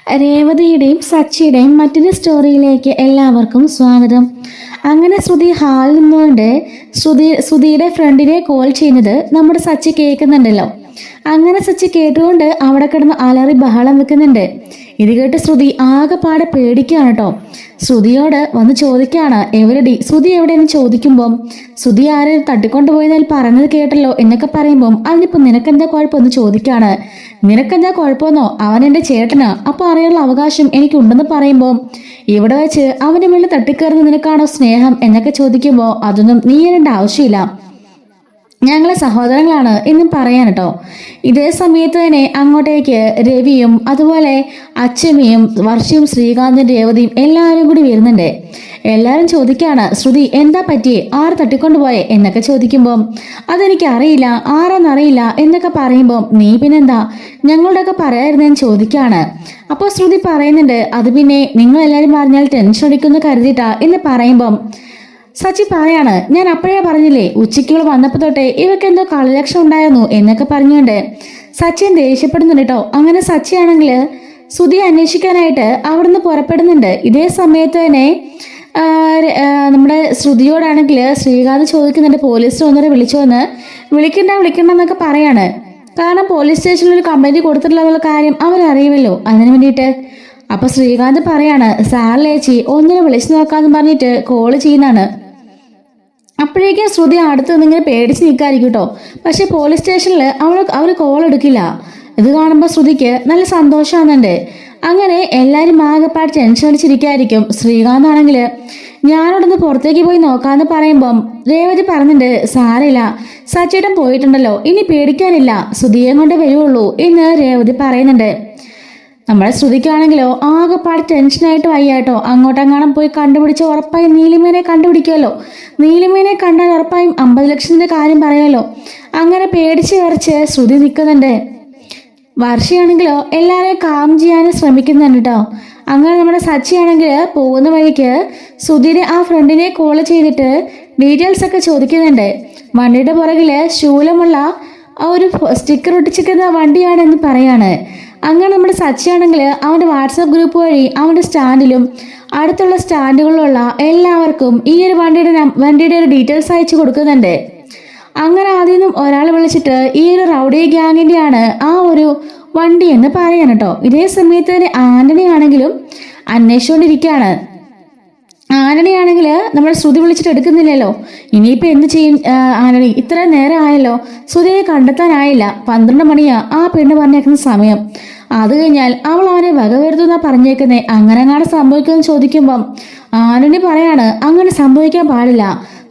രേവതിയുടെയും സച്ചിയുടെയും മറ്റൊരു സ്റ്റോറിയിലേക്ക് എല്ലാവർക്കും സ്വാഗതം. അങ്ങനെ ശ്രുതി ഹാളിൽ നിന്നുകൊണ്ട് ശ്രുതിയുടെ ഫ്രണ്ടിനെ കോൾ ചെയ്യുന്നത് നമ്മുടെ സച്ചി കേൾക്കുന്നുണ്ടല്ലോ. അങ്ങനെ സച്ചി കേട്ടുകൊണ്ട് അവിടെ കിടന്ന് അലറി ബഹളം വെക്കുന്നുണ്ട്. ഇത് കേട്ട് ശ്രുതി ആകെപ്പാടെ പേടിക്കുകയാണ് കേട്ടോ. ശ്രുതിയോട് വന്ന് ചോദിക്കുകയാണ്, എവിടെടി ശ്രുതി എവിടെയെന്ന് ചോദിക്കുമ്പം ശ്രുതി ആരും തട്ടിക്കൊണ്ടുപോയതിൽ പറഞ്ഞത് കേട്ടല്ലോ എന്നൊക്കെ പറയുമ്പം അതിനിപ്പോൾ നിനക്കെന്താ കുഴപ്പമെന്ന് ചോദിക്കുകയാണ്. നിനക്കെന്താ കുഴപ്പമെന്നോ? അവൻ എൻ്റെ ചേട്ടനാ, അപ്പോൾ അറിയാനുള്ള അവകാശം എനിക്കുണ്ടെന്ന് പറയുമ്പോൾ ഇവിടെ വെച്ച് അവൻ്റെ മേളിൽ തട്ടിക്കയറുന്ന നിനക്കാണോ സ്നേഹം എന്നൊക്കെ ചോദിക്കുമ്പോൾ അതൊന്നും നീ എൻ്റെ ആവശ്യമില്ല, ഞങ്ങളെ സഹോദരങ്ങളാണ് എന്നും പറയാൻ കേട്ടോ. ഇതേ സമയത്ത് തന്നെ അങ്ങോട്ടേക്ക് രവിയും അതുപോലെ അച്ഛമ്മയും വർഷയും ശ്രീകാന്തും രേവതിയും എല്ലാവരും കൂടി വരുന്നുണ്ട്. എല്ലാവരും ചോദിക്കുകയാണ്, ശ്രുതി എന്താ പറ്റിയേ, ആറ് തട്ടിക്കൊണ്ടുപോയേ എന്നൊക്കെ ചോദിക്കുമ്പം അതെനിക്ക് അറിയില്ല, ആരാന്നറിയില്ല എന്നൊക്കെ പറയുമ്പം നീ പിന്നെന്താ ഞങ്ങളുടെയൊക്കെ പറയായിരുന്നെന്ന് ചോദിക്കുകയാണ്. അപ്പോൾ ശ്രുതി പറയുന്നുണ്ട്, അത് പിന്നെ നിങ്ങളെല്ലാവരും പറഞ്ഞാൽ ടെൻഷൻ അടിക്കുമെന്ന് കരുതിയിട്ടാ എന്ന് പറയുമ്പം സച്ചി പറയാണ്, ഞാൻ അപ്പോഴേ പറഞ്ഞില്ലേ ഉച്ചയ്ക്കുകൾ വന്നപ്പോൾ തൊട്ടേ ഇവർക്ക് എന്തോ കളലക്ഷം ഉണ്ടായിരുന്നു എന്നൊക്കെ പറഞ്ഞുകൊണ്ട് സച്ചിൻ ദേഷ്യപ്പെടുന്നുണ്ട് കേട്ടോ. അങ്ങനെ സച്ചിയാണെങ്കിൽ ശ്രുതിയെ അന്വേഷിക്കാനായിട്ട് അവിടുന്ന് പുറപ്പെടുന്നുണ്ട്. ഇതേ സമയത്ത് തന്നെ നമ്മുടെ ശ്രുതിയോടാണെങ്കിൽ ശ്രീകാന്ത് ചോദിക്കുന്നുണ്ട്, പോലീസിൽ ഒന്നര വിളിച്ചു വന്ന് വിളിക്കണ്ട എന്നൊക്കെ പറയാണ്. കാരണം പോലീസ് സ്റ്റേഷനിൽ ഒരു കംപ്ലൈന്റ് കൊടുത്തിട്ടില്ല എന്നുള്ള കാര്യം അവരറിയുമല്ലോ, അതിന് വേണ്ടിയിട്ട്. അപ്പൊ ശ്രീകാന്ത് പറയാണ്, സാറിലേച്ചി ഒന്നിനെ വിളിച്ചു നോക്കാന്ന് പറഞ്ഞിട്ട് കോള് ചെയ്യുന്നതാണ്. അപ്പോഴേക്കും ശ്രുതി അടുത്ത് നിന്നിങ്ങനെ പേടിച്ച് നിൽക്കാതിരിക്കും കേട്ടോ. പക്ഷെ പോലീസ് സ്റ്റേഷനിൽ അവർ കോൾ എടുക്കില്ല. ഇത് കാണുമ്പോൾ ശ്രുതിക്ക് നല്ല സന്തോഷമാകുന്നുണ്ട്. അങ്ങനെ എല്ലാവരും ആകെപ്പാട് ടെൻഷൻ അടിച്ചിരിക്കായിരിക്കും. ശ്രീകാന്ത് ആണെങ്കിൽ ഞാനോടൊന്ന് പുറത്തേക്ക് പോയി നോക്കാന്ന് പറയുമ്പം രേവതി പറഞ്ഞിട്ടുണ്ട്, സാരില്ല സച്ചേട്ടൻ പോയിട്ടുണ്ടല്ലോ, ഇനി പേടിക്കാനില്ല, ശ്രുതിയെ കൊണ്ട് വരുവുള്ളൂ എന്ന് രേവതി പറയുന്നുണ്ട്. നമ്മുടെ ശ്രുതിക്കാണെങ്കിലോ ആകെപ്പാട് ടെൻഷനായിട്ട് വയ്യാട്ടോ. അങ്ങോട്ടെങ്ങാനും പോയി കണ്ടുപിടിച്ച് ഉറപ്പായും നീലിമേനെ കണ്ടുപിടിക്കുമല്ലോ. നീലിമേനെ കണ്ടാൽ ഉറപ്പായും 50 ലക്ഷത്തിന്റെ കാര്യം പറയുമല്ലോ. അങ്ങനെ പേടിച്ച് വിറച്ച് ശ്രുതി നിൽക്കുന്നുണ്ട്. വർഷയാണെങ്കിലോ എല്ലാവരെയും കാം ചെയ്യാനും ശ്രമിക്കുന്നുണ്ട് കേട്ടോ. അങ്ങനെ നമ്മുടെ സച്ചിയാണെങ്കിൽ പോകുന്ന വഴിക്ക് ശ്രുതിയുടെ ആ ഫ്രണ്ടിനെ കോൾ ചെയ്തിട്ട് ഡീറ്റെയിൽസ് ഒക്കെ ചോദിക്കുന്നുണ്ട്. വണ്ടിയുടെ പുറകില് ശൂലമുള്ള ആ ഒരു സ്റ്റിക്കർ ഒട്ടിച്ചിരിക്കുന്ന വണ്ടിയാണെന്ന് പറയാണ്. അങ്ങനെ നമ്മുടെ സച്ചിയാണെങ്കിൽ അവൻ്റെ വാട്സാപ്പ് ഗ്രൂപ്പ് വഴി അവൻ്റെ സ്റ്റാൻഡിലും അടുത്തുള്ള സ്റ്റാൻഡുകളിലുള്ള എല്ലാവർക്കും ഈ ഒരു വണ്ടിയുടെ ഒരു ഡീറ്റെയിൽസ് അയച്ചു കൊടുക്കുന്നുണ്ട്. അങ്ങനെ ആദ്യം ഒരാൾ വിളിച്ചിട്ട് ഈ ഒരു റൗഡി ഗ്യാങ്ങിൻ്റെയാണ് ആ ഒരു വണ്ടി എന്ന് പറയാൻ കേട്ടോ. ഇതേ സമയത്ത് തന്നെ ആന്റണി ആണെങ്കിലും അന്വേഷിച്ചുകൊണ്ടിരിക്കുകയാണ്. ആന്റണി ആണെങ്കിൽ നമ്മുടെ ശ്രുതി വിളിച്ചിട്ട് എടുക്കുന്നില്ലല്ലോ. ഇനിയിപ്പോൾ എന്ത് ചെയ്യും ആന്റണി, ഇത്ര നേരം ആയല്ലോ, ശ്രുതിയെ കണ്ടെത്താനായില്ല. 12 മണിയാ ആ പെണ്ണ് പറഞ്ഞേക്കുന്ന സമയം. അത് കഴിഞ്ഞാൽ അവൾ അവനെ വകവരുത്തുന്ന പറഞ്ഞേക്കുന്നേ, അങ്ങനെങ്ങാണ് സംഭവിക്കുമെന്ന് ചോദിക്കുമ്പം ആന്റണി പറയാണ്, അങ്ങനെ സംഭവിക്കാൻ പാടില്ല,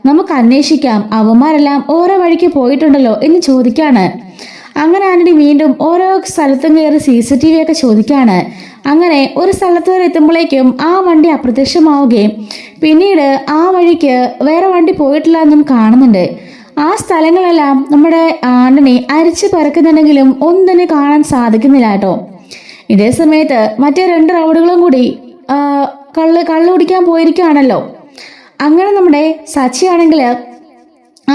നമുക്ക് അന്വേഷിക്കാം, അവന്മാരെല്ലാം ഓരോ വഴിക്ക് പോയിട്ടുണ്ടല്ലോ എന്ന് ചോദിക്കാണ്. അങ്ങനെ ആന്റണി വീണ്ടും ഓരോ സ്ഥലത്തും കയറി CCTV ഒക്കെ ചോദിക്കാണ്. അങ്ങനെ ഒരു സ്ഥലത്ത് വരെ എത്തുമ്പോഴേക്കും ആ വണ്ടി അപ്രത്യക്ഷമാവുകയും പിന്നീട് ആ വഴിക്ക് വേറെ വണ്ടി പോയിട്ടില്ല എന്നും കാണുന്നുണ്ട്. ആ സ്ഥലങ്ങളെല്ലാം നമ്മുടെ ആന്റണി അരിച്ച് പറക്കുന്നുണ്ടെങ്കിലും ഒന്നും തന്നെ കാണാൻ സാധിക്കുന്നില്ല കേട്ടോ. ഇതേ സമയത്ത് മറ്റേ 2 റൗഡുകളും കൂടി കള്ളു കുടിക്കാൻ പോയിരിക്കുകയാണല്ലോ. അങ്ങനെ നമ്മുടെ സച്ചിയാണെങ്കിൽ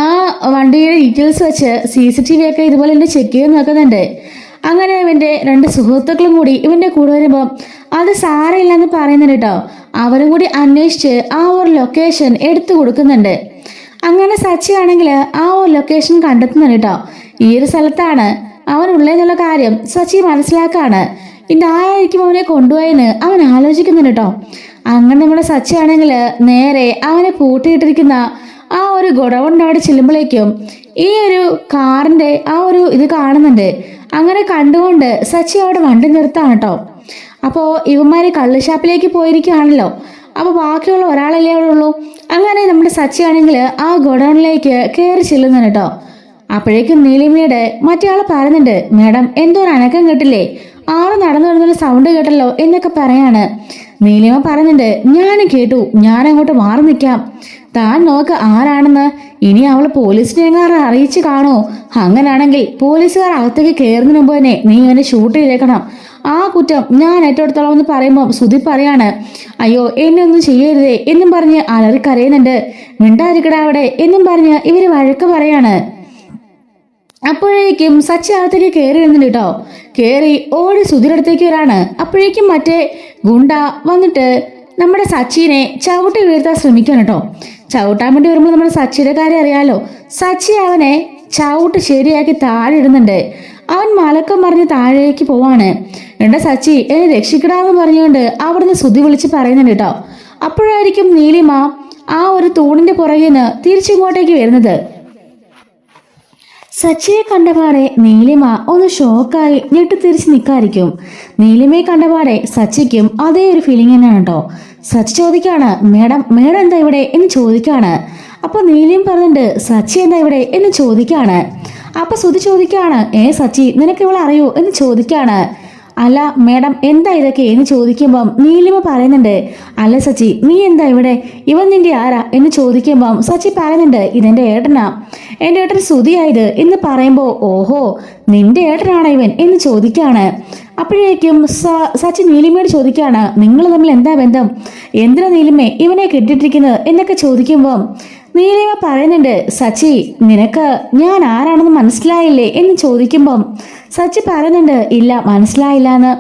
ആ വണ്ടിയുടെ ഡീറ്റെയിൽസ് വെച്ച് CCTV ഒക്കെ ഇതുപോലെ തന്നെ ചെക്ക് ചെയ്ത് നോക്കുന്നുണ്ട്. അങ്ങനെ ഇവൻ്റെ 2 സുഹൃത്തുക്കളും കൂടി ഇവൻ്റെ കൂടെ വരുമ്പോൾ അത് സാരമില്ലെന്ന് പറയുന്നുണ്ട് കേട്ടോ. അവരും കൂടി അന്വേഷിച്ച് ആ ഒരു ലൊക്കേഷൻ എടുത്തു കൊടുക്കുന്നുണ്ട്. അങ്ങനെ സച്ചിയാണെങ്കിൽ ആ ഒരു ലൊക്കേഷൻ കണ്ടെത്തുന്നുണ്ട് കേട്ടോ. ഈ ഒരു സ്ഥലത്താണ് അവനുള്ളതെന്നുള്ള കാര്യം സച്ചി മനസ്സിലാക്കാണ്. ഇന്ന് ആയിരിക്കും അവനെ കൊണ്ടുപോയെന്ന് അവൻ ആലോചിക്കുന്നുണ്ട് കേട്ടോ. അങ്ങനെ നമ്മുടെ സച്ചിയാണെങ്കിൽ നേരെ അവനെ പൂട്ടിയിട്ടിരിക്കുന്ന ആ ഒരു ഗോഡൗണിൻ്റെ അവിടെ ചെല്ലുമ്പോഴേക്കും ഈ ഒരു കാറിൻ്റെ ആ ഒരു ഇത് കാണുന്നുണ്ട്. അങ്ങനെ കണ്ടുകൊണ്ട് സച്ചി അവിടെ വണ്ടി നിർത്താണ് കേട്ടോ. അപ്പോൾ ഇവന്മാര് കള്ളുഷാപ്പിലേക്ക് പോയിരിക്കുകയാണല്ലോ. അപ്പോൾ ബാക്കിയുള്ള ഒരാളല്ലേ അവിടെ ഉള്ളൂ. അങ്ങനെ നമ്മുടെ സച്ചി ആണെങ്കിൽ ആ ഗോഡൗണിലേക്ക് കയറി ചെല്ലുന്നുണ്ട് കേട്ടോ. അപ്പോഴേക്കും നീലിമയുടെ മറ്റേ ആൾ പറയുന്നുണ്ട്, മാഡം എന്തോ ഒരു അനക്കം കേട്ടില്ലേ, ആറ് നടന്നു വരുന്നൊരു സൗണ്ട് കേട്ടല്ലോ എന്നൊക്കെ പറയാണ്. നീലിമ പറയുന്നുണ്ട്, ഞാനും കേട്ടു, ഞാൻ അങ്ങോട്ട് മാറി നിൽക്കാം, താൻ നോക്ക് ആരാണെന്ന്. ഇനി അവൾ പോലീസിനെ എങ്ങാറ് അറിയിച്ച് കാണോ? അങ്ങനാണെങ്കിൽ പോലീസുകാർ അകത്തേക്ക് കയറുന്നതിന് മുമ്പ് തന്നെ നീ അവനെ ഷൂട്ട് ചെയ്തേക്കണം, ആ കുറ്റം ഞാൻ ഏറ്റെടുത്തോളാം എന്ന് പറയുമ്പോൾ സുധി പറയാണ്, അയ്യോ എന്നെ ഒന്നും ചെയ്യരുതേ എന്നും പറഞ്ഞ് അലറിക്കരയുന്നുണ്ട്. മിണ്ടാതിരിക്കടാ അവിടെ എന്നും പറഞ്ഞ് ഇവര് വഴക്ക് പറയാണ്. അപ്പോഴേക്കും സച്ചി അകത്തേക്ക് കയറി വരുന്നുണ്ട് കേട്ടോ. കയറി ഓടി സുധിയുടെ അടുത്തേക്ക് വരാണ്. അപ്പോഴേക്കും മറ്റേ ഗുണ്ട വന്നിട്ട് നമ്മുടെ സച്ചിനെ ചവിട്ടി വീഴ്ത്താൻ ശ്രമിക്കണം കേട്ടോ. ചവിട്ടാൻ വേണ്ടി വരുമ്പോൾ നമ്മുടെ സച്ചിയുടെ കാര്യം അറിയാലോ. സച്ചി അവനെ ചവിട്ട് ശരിയാക്കി താഴെ ഇടുന്നുണ്ട്. അവൻ മലക്കം പറഞ്ഞ് താഴേക്ക് പോവാണ്. എന്റെ സച്ചി എന്നെ രക്ഷിക്കടാന്ന് പറഞ്ഞുകൊണ്ട് അവിടുന്ന് സുധി വിളിച്ച് പറയുന്നുണ്ട് കേട്ടോ. അപ്പോഴായിരിക്കും നീലിമ ആ ഒരു തൂണിന്റെ പുറകിൽ നിന്ന് തിരിച്ചിങ്ങോട്ടേക്ക് വരുന്നത്. സച്ചിയെ കണ്ടപാടെ നീലിമ ഒന്ന് ഷോക്കായി ഞെട്ടിത്തിരിച്ച് നിൽക്കായിരിക്കും. നീലിമയെ കണ്ടപാടെ സച്ചിക്കും അതേ ഒരു ഫീലിംഗ് തന്നെയാണ് കേട്ടോ. സച്ചി ചോദിക്കാണ്, മേഡം എന്താ ഇവിടെ എന്ന് ചോദിക്കാണ്. അപ്പൊ നീലിയും പറഞ്ഞിട്ട് സച്ചി എന്താ ഇവിടെ എന്ന് ചോദിക്കാണ്. അപ്പൊ സുധി ചോദിക്കാണ്, സച്ചി നിനക്ക് ഇവളെ അറിയൂ എന്ന് ചോദിക്കാണ്. അല്ല മേഡം എന്താ ഇതൊക്കെ എന്ന് ചോദിക്കുമ്പം നീലിമ പറയുന്നുണ്ട്, അല്ല സച്ചി നീ എന്താ ഇവിടെ, ഇവൻ നിന്റെ ആരാ എന്ന് ചോദിക്കുമ്പം സച്ചി പറയുന്നുണ്ട്, ഇതെന്റെ ഏട്ടനാ, എൻ്റെ ഏട്ടൻ സുധിയായത് എന്ന് പറയുമ്പോൾ ഓഹോ നിന്റെ ഏട്ടനാണ് ഇവൻ എന്ന് ചോദിക്കാണ്. അപ്പോഴേക്കും സച്ചി നീലിമയോട് ചോദിക്കാണ്, നിങ്ങൾ തമ്മിൽ എന്താ ബന്ധം, എന്തിനാ നീലിമേ ഇവനെ കെട്ടിട്ടിരിക്കുന്നത് എന്നൊക്കെ ചോദിക്കുമ്പം നീലിമ പറയുന്നുണ്ട്, സച്ചി നിനക്ക് ഞാൻ ആരാണെന്ന് മനസ്സിലായില്ലേ എന്ന് ചോദിക്കുമ്പം സച്ചി പറയുന്നുണ്ട്, ഇല്ല മനസ്സിലായില്ല എന്ന്.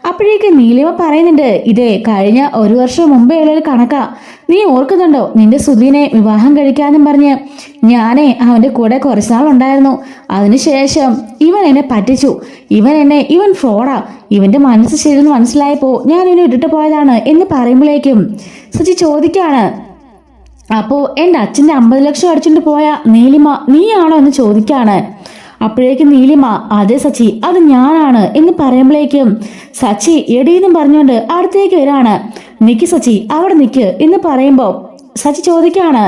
അപ്പോഴേക്കും നീലിമ പറയുന്നുണ്ട്, ഇതേ കഴിഞ്ഞ 1 വർഷം മുമ്പേ ഉള്ളൊരു കണക്കാ, നീ ഓർക്കുന്നുണ്ടോ, നിന്റെ സുധീനെ വിവാഹം കഴിക്കാന്നും പറഞ്ഞ് ഞാനേ അവന്റെ കൂടെ കുറച്ച് നാളുണ്ടായിരുന്നു. അതിനുശേഷം ഇവൻ എന്നെ പറ്റിച്ചു, ഇവൻ ഫ്രോഡാ, ഇവന്റെ മനസ്സ് ശരിയെന്ന് മനസ്സിലായപ്പോ ഞാൻ ഇവനെ ഇട്ടിട്ട് പോയതാണ് എന്ന് പറയുമ്പോഴേക്കും സച്ചി ചോദിക്കാണ്, അപ്പോ എൻ്റെ അച്ഛൻ്റെ 50 ലക്ഷം അടിച്ചുകൊണ്ട് പോയ നീലിമ നീയാണോ എന്ന് ചോദിക്കാണ്. അപ്പോഴേക്കും നീലിമ, അതെ സച്ചി അത് ഞാനാണ് എന്ന് പറയുമ്പോഴേക്കും സച്ചി എടീന്നും പറഞ്ഞുകൊണ്ട് അടുത്തേക്ക് വരാണ്. നിക്ക് സച്ചി അവിടെ നിക്ക് എന്ന് പറയുമ്പോൾ സച്ചി ചോദിക്കാണ്,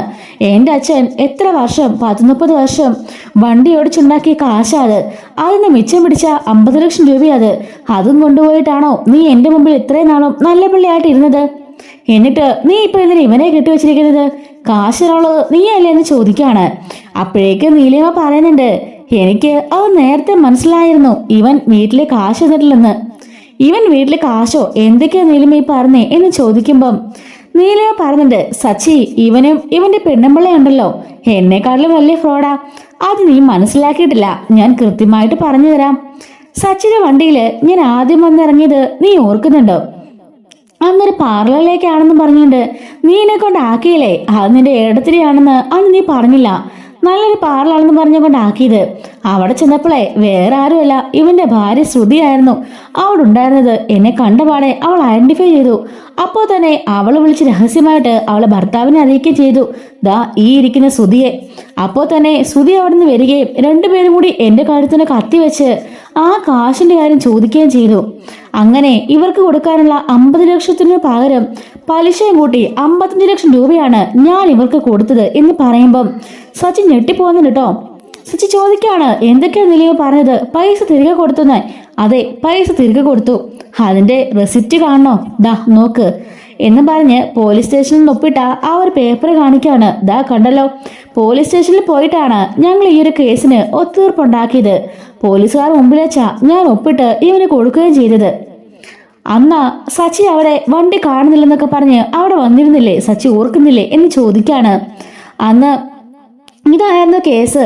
എൻ്റെ അച്ഛൻ എത്ര വർഷം 30 വർഷം വണ്ടി ഓടിച്ചുണ്ടാക്കിയ കാശാത്, അതിന് മിച്ചം പിടിച്ച 50 ലക്ഷം രൂപയത്, അതും കൊണ്ടുപോയിട്ടാണോ നീ എൻ്റെ മുമ്പിൽ ഇത്രയും നാളും നല്ല പിള്ളയായിട്ട് ഇരുന്നത്, എന്നിട്ട് നീ ഇപ്പൊ ഇതിന് ഇവനെ കെട്ടിവെച്ചിരിക്കുന്നത്, കാശിനുള്ളത് നീയല്ലേ എന്ന് ചോദിക്കാണ്. അപ്പോഴേക്ക് നീലിമ പറയുന്നുണ്ട്, എനിക്ക് അത് നേരത്തെ മനസ്സിലായിരുന്നു ഇവൻ വീട്ടിലെ കാശ് തന്നിട്ടില്ലെന്ന്. ഇവൻ വീട്ടിലെ കാശോ എന്തൊക്കെയാ നീലിമ ഈ പറഞ്ഞേ എന്ന് ചോദിക്കുമ്പം നീലിമ പറയുന്നുണ്ട്, സച്ചി ഇവനും ഇവന്റെ പെണ്ണുമ്പിള്ളയുണ്ടല്ലോ എന്നെക്കാട്ടിലും വലിയ ഫ്രോഡാ, അത് നീ മനസ്സിലാക്കിയിട്ടില്ല, ഞാൻ കൃത്യമായിട്ട് പറഞ്ഞു തരാം. സച്ചിയുടെ വണ്ടിയില് ഞാൻ ആദ്യം വന്നിറങ്ങിയത് നീ ഓർക്കുന്നുണ്ടോ, അന്നൊരു പാർലറിലേക്കാണെന്ന് പറഞ്ഞുകൊണ്ട് നീ എന്നെ കൊണ്ട് ആക്കിയില്ലേ, അത് നിന്റെ ഏടത്തിരിയാണെന്ന് അന്ന് നീ പറഞ്ഞില്ല, നല്ലൊരു പാർലറാണെന്ന് പറഞ്ഞുകൊണ്ട് ആക്കിയത്. അവിടെ ചെന്നപ്പോഴേ വേറെ ആരുമല്ല ഇവന്റെ ഭാര്യ ശ്രുതിയായിരുന്നു അവിടെ ഉണ്ടായിരുന്നത്. എന്നെ കണ്ടപാടെ അവൾ ഐഡന്റിഫൈ ചെയ്തു. അപ്പോൾ തന്നെ അവൾ വിളിച്ച് രഹസ്യമായിട്ട് അവളെ ഭർത്താവിനെ അറിയിക്കുകയും ചെയ്തു, ദാ ഈ ഇരിക്കുന്ന ശ്രുതിയെ. അപ്പോൾ തന്നെ ശ്രുതി അവിടെ നിന്ന് വരികയും രണ്ടുപേരും കൂടി എൻ്റെ കഴുത്തിന് കത്തി വെച്ച് ആ കാശിന്റെ കാര്യം ചോദിക്കുകയും ചെയ്തു. അങ്ങനെ ഇവർക്ക് കൊടുക്കാനുള്ള 50 ലക്ഷത്തിന് പകരം പലിശയും കൂട്ടി 55 ലക്ഷം രൂപയാണ് ഞാൻ ഇവർക്ക് കൊടുത്തത് എന്ന് പറയുമ്പം സച്ചിൻ ഞെട്ടിപ്പോകുന്നുണ്ട് കേട്ടോ. സച്ചി ചോദിക്കാണ്, എന്തൊക്കെയാ നീലിമ പറഞ്ഞത്, പൈസ തിരികെ കൊടുത്തുന്ന്. അതെ പൈസ തിരികെ കൊടുത്തു, അതിന്റെ റെസിപ്റ്റ് കാണണോ, ദാ നോക്ക് എന്ന് പറഞ്ഞ് പോലീസ് സ്റ്റേഷനിൽ ഒപ്പിട്ട ആ ഒരു പേപ്പർ കാണിക്കാണ്. ദാ കണ്ടല്ലോ, പോലീസ് സ്റ്റേഷനിൽ പോയിട്ടാണ് ഞങ്ങൾ ഈ ഒരു കേസിന് ഒത്തുതീർപ്പുണ്ടാക്കിയത്. പോലീസുകാർ മുമ്പിൽ വെച്ചാ ഞാൻ ഒപ്പിട്ട് ഇവന് കൊടുക്കുകയും ചെയ്തത്. അന്ന് സച്ചി അവിടെ വണ്ടി കാണുന്നില്ലെന്നൊക്കെ പറഞ്ഞ് അവിടെ വന്നിരുന്നില്ലേ, സച്ചി ഓർക്കുന്നില്ലേ എന്ന് ചോദിക്കാണ്. അന്ന് ഇതായിരുന്നു കേസ്.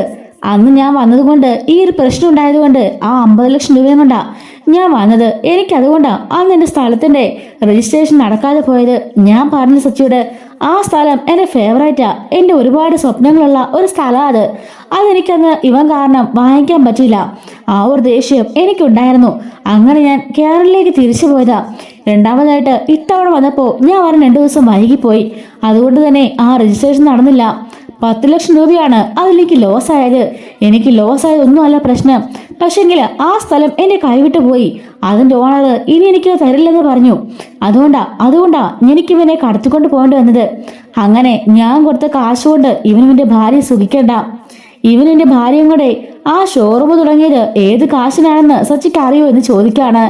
അന്ന് ഞാൻ വന്നതുകൊണ്ട് ഈ ഒരു പ്രശ്നം ഉണ്ടായതുകൊണ്ട് ആ 50 ലക്ഷം രൂപയും കൊണ്ടാ ഞാൻ വന്നത്. എനിക്കതുകൊണ്ടാ അന്ന് എൻ്റെ സ്ഥലത്തിന്റെ രജിസ്ട്രേഷൻ നടക്കാതെ പോയത്. ഞാൻ പറഞ്ഞ സച്ചിയോട് ആ സ്ഥലം എൻ്റെ ഫേവറേറ്റാ, എൻ്റെ ഒരുപാട് സ്വപ്നങ്ങളുള്ള ഒരു സ്ഥലമാണ്. അതെനിക്കന്ന് ഇവൻ കാരണം വാങ്ങിക്കാൻ പറ്റില്ല. ആ ഒരു ദേഷ്യം എനിക്കുണ്ടായിരുന്നു. അങ്ങനെ ഞാൻ കേരളത്തിലേക്ക് തിരിച്ചു പോയതാ. രണ്ടാമതായിട്ട് ഇത്തവണ വന്നപ്പോൾ ഞാൻ പറഞ്ഞ 2 ദിവസം വൈകിപ്പോയി. അതുകൊണ്ട് തന്നെ ആ രജിസ്ട്രേഷൻ നടന്നില്ല. 10 ലക്ഷം രൂപയാണ് അതിലേക്ക് ലോസ് ആയത്. എനിക്ക് ലോസ് ആയതൊന്നുമല്ല പ്രശ്നം, പക്ഷെങ്കിൽ ആ സ്ഥലം എന്റെ കൈവിട്ടു പോയി. അതിന്റെ ഓണർ ഇനി എനിക്ക് തരില്ലെന്ന് പറഞ്ഞു. അതുകൊണ്ടാ എനിക്കിവനെ കടത്തിക്കൊണ്ട് പോകേണ്ടി വന്നത്. അങ്ങനെ ഞാൻ കൊടുത്ത കാശ് കൊണ്ട് ഇവനിവന്റെ ഭാര്യ സുഖിക്കണ്ട. ഇവനെന്റെ ഭാര്യയും കൂടെ ആ ഷോറൂം തുടങ്ങിയത് ഏത് കാശിനാണെന്ന് സച്ചിക്ക് അറിയോ എന്ന് ചോദിക്കാണ്.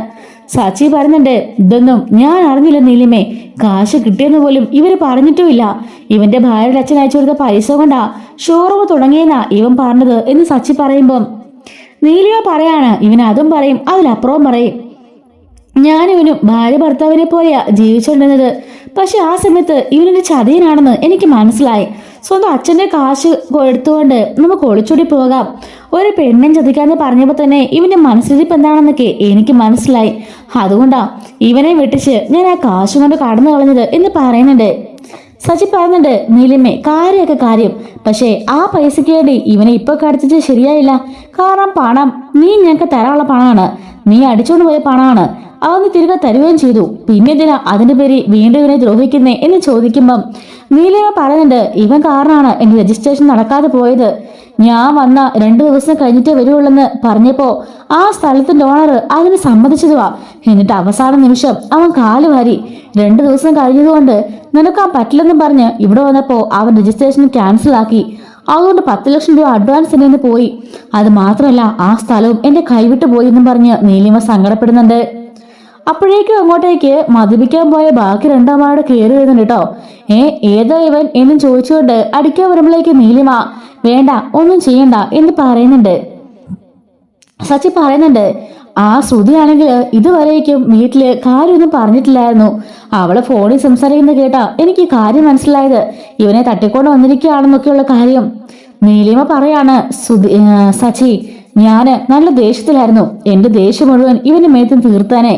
സച്ചി പറയുന്നുണ്ട്, ഇതൊന്നും ഞാൻ അറിഞ്ഞില്ല നീലിമേ, കാശ് കിട്ടിയെന്ന് പോലും ഇവര് പറഞ്ഞിട്ടുമില്ല. ഇവന്റെ ഭാര്യയുടെ അച്ഛൻ അയച്ചു കൊടുത്ത പൈസ കൊണ്ടാ ഷോറൂം തുടങ്ങിയെന്നാ ഇവൻ പറഞ്ഞത് എന്ന് സച്ചി പറയുമ്പം നീലിമ പറയാണ്, ഇവൻ അതും പറയും അതിലപ്പുറവും പറയും. ഞാനിവനും ഭാര്യ ഭർത്താവിനെ പോലെയാ ജീവിച്ചുകൊണ്ടിരുന്നത്. പക്ഷെ ആ സമയത്ത് ഇവനൊരു ചതിയനാണെന്ന് എനിക്ക് മനസ്സിലായി. സ്വന്തം അച്ഛന്റെ കാശ് എടുത്തുകൊണ്ട് നമുക്ക് ഒളിച്ചോടി പോകാം. ഒരു പെണ്ണും ചതിക്കാന്ന് പറഞ്ഞപ്പോ തന്നെ ഇവന്റെ മനസ്സിലിരിപ്പ് എന്താണെന്നൊക്കെ എനിക്ക് മനസ്സിലായി. അതുകൊണ്ടാ ഇവനെ വെട്ടിച്ച് ഞാൻ ആ കാശ് കൊണ്ട് കടന്നു കളഞ്ഞത് എന്ന് പറയുന്നുണ്ട്. സച്ചി പറയുന്നുണ്ട്, നീലിമേ കാര്യമൊക്കെ കാര്യം, പക്ഷേ ആ പൈസയ്ക്ക് വേണ്ടി ഇവനെ ഇപ്പൊ കടത്തിച്ച് ശരിയായില്ല. കാരണം പണം നീ ഞങ്ങൾക്ക് തരാനുള്ള പണമാണ്, നീ അടിച്ചോണ്ട് പോയ പണമാണ്. അതൊന്ന് തിരികെ തരുകയും ചെയ്തു. പിന്നെ എന്തിനാ അതിന്റെ പേര് വീണ്ടും ഇവനെ ദ്രോഹിക്കുന്നേ എന്ന് ചോദിക്കുമ്പം നീലിമ പറയുന്നുണ്ട്, ഇവൻ കാരണമാണ് എന്റെ രജിസ്ട്രേഷൻ നടക്കാതെ പോയത്. ഞാൻ വന്ന 2 ദിവസം കഴിഞ്ഞിട്ടേ വരുവുള്ളെന്ന് പറഞ്ഞപ്പോ ആ സ്ഥലത്തിന്റെ ഓണർ അതിന് സമ്മതിച്ചതുവാ. എന്നിട്ട് അവസാന നിമിഷം അവൻ കാലുവാരി 2 ദിവസം കഴിഞ്ഞതുകൊണ്ട് നിനക്കാൻ പറ്റില്ലെന്ന് പറഞ്ഞ് ഇവിടെ വന്നപ്പോ അവൻ രജിസ്ട്രേഷൻ ക്യാൻസൽ ആക്കി. അതുകൊണ്ട് 10 ലക്ഷം രൂപ അഡ്വാൻസ് എന്നെ പോയി. അത് മാത്രമല്ല ആ സ്ഥലവും എന്റെ കൈവിട്ടു പോയി എന്നും പറഞ്ഞ് നീലിമ സങ്കടപ്പെടുന്നുണ്ട്. അപ്പോഴേക്കും അങ്ങോട്ടേക്ക് മദ്യപിക്കാൻ പോയ ബാക്കി 2 കയറി വരുന്നുണ്ട് കേട്ടോ. ഏതാ ഇവൻ എന്നും ചോദിച്ചുകൊണ്ട് അടിക്കാൻ വരുമ്പോഴേക്ക് നീലിമ വേണ്ട ഒന്നും ചെയ്യണ്ട എന്ന് പറയുന്നുണ്ട്. സച്ചി പറയുന്നുണ്ട്, ആ ശ്രുതിയാണെങ്കിൽ ഇതുവരേക്കും വീട്ടില് കാര്യമൊന്നും പറഞ്ഞിട്ടില്ലായിരുന്നു. അവള് ഫോണിൽ സംസാരിക്കുന്നത് കേട്ടാ എനിക്ക് കാര്യം മനസ്സിലായത്, ഇവനെ തട്ടിക്കൊണ്ട് വന്നിരിക്കുകയാണെന്നൊക്കെയുള്ള കാര്യം. നീലിമ പറയാണ്, സച്ചി ഞാന് നല്ല ദേഷ്യത്തിലായിരുന്നു. എന്റെ ദേഷ്യം മുഴുവൻ ഇവന്റെ മേത്തും തീർത്താനേ.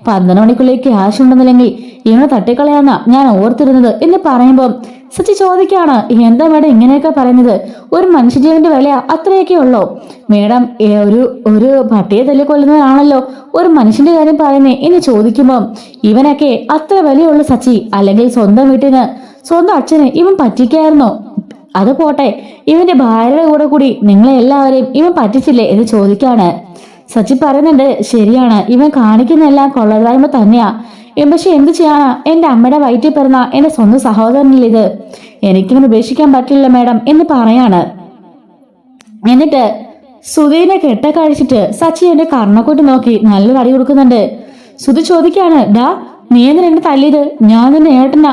12 മണിക്കുള്ളിൽ ക്യാഷ് ഉണ്ടെന്നില്ലെങ്കിൽ ഇവനെ തട്ടിക്കളയാന്നാ ഞാൻ ഓർത്തിരുന്നത് എന്ന് പറയുമ്പം സച്ചി ചോദിക്കാണ്, എന്താ മേഡം ഇങ്ങനെയൊക്കെ പറയുന്നത്? ഒരു മനുഷ്യജീവന്റെ വില അത്രയൊക്കെ ഉള്ളോ മേഡം? ഒരു പട്ടിയെ തല്ലിക്കൊല്ലുന്നതാണല്ലോ ഒരു മനുഷ്യന്റെ കാര്യം പറയുന്നേ എന്ന് ചോദിക്കുമ്പം ഇവനൊക്കെ അത്ര വിലയുള്ളൂ സച്ചി. അല്ലെങ്കിൽ സ്വന്തം വീട്ടിന് സ്വന്തം അച്ഛന് ഇവൻ പറ്റിക്കായിരുന്നോ? അത് പോട്ടെ, ഇവന്റെ ഭാര്യയുടെ കൂടി നിങ്ങളെ എല്ലാവരെയും ഇവൻ പറ്റിച്ചില്ലേ എന്ന് ചോദിക്കാണ്. സച്ചി പറയുന്നുണ്ട്, ശരിയാണ്, ഇവൻ കാണിക്കുന്നെല്ലാം കൊള്ളരുതായ്മ തന്നെയാ. പക്ഷെ എന്ത് ചെയ്യാനാ? എന്റെ അമ്മയുടെ വയറ്റിൽ പിറന്ന എന്റെ സ്വന്തം സഹോദരനിലിത് എനിക്കിങ്ങനെ ഉപേക്ഷിക്കാൻ പറ്റില്ല മേഡം എന്ന് പറയാണ്. എന്നിട്ട് സുധീനെ കെട്ടക്കഴിച്ചിട്ട് സച്ചി എന്റെ കർണക്കൂട്ടി നോക്കി നല്ലൊരു അടി കൊടുക്കുന്നുണ്ട്. സുധി ചോദിക്കാണ്, ഡാ നീ എന്തിനാ എന്നെ തല്ലിയത്? ഞാൻ നിന്റെ ഏട്ടനാ.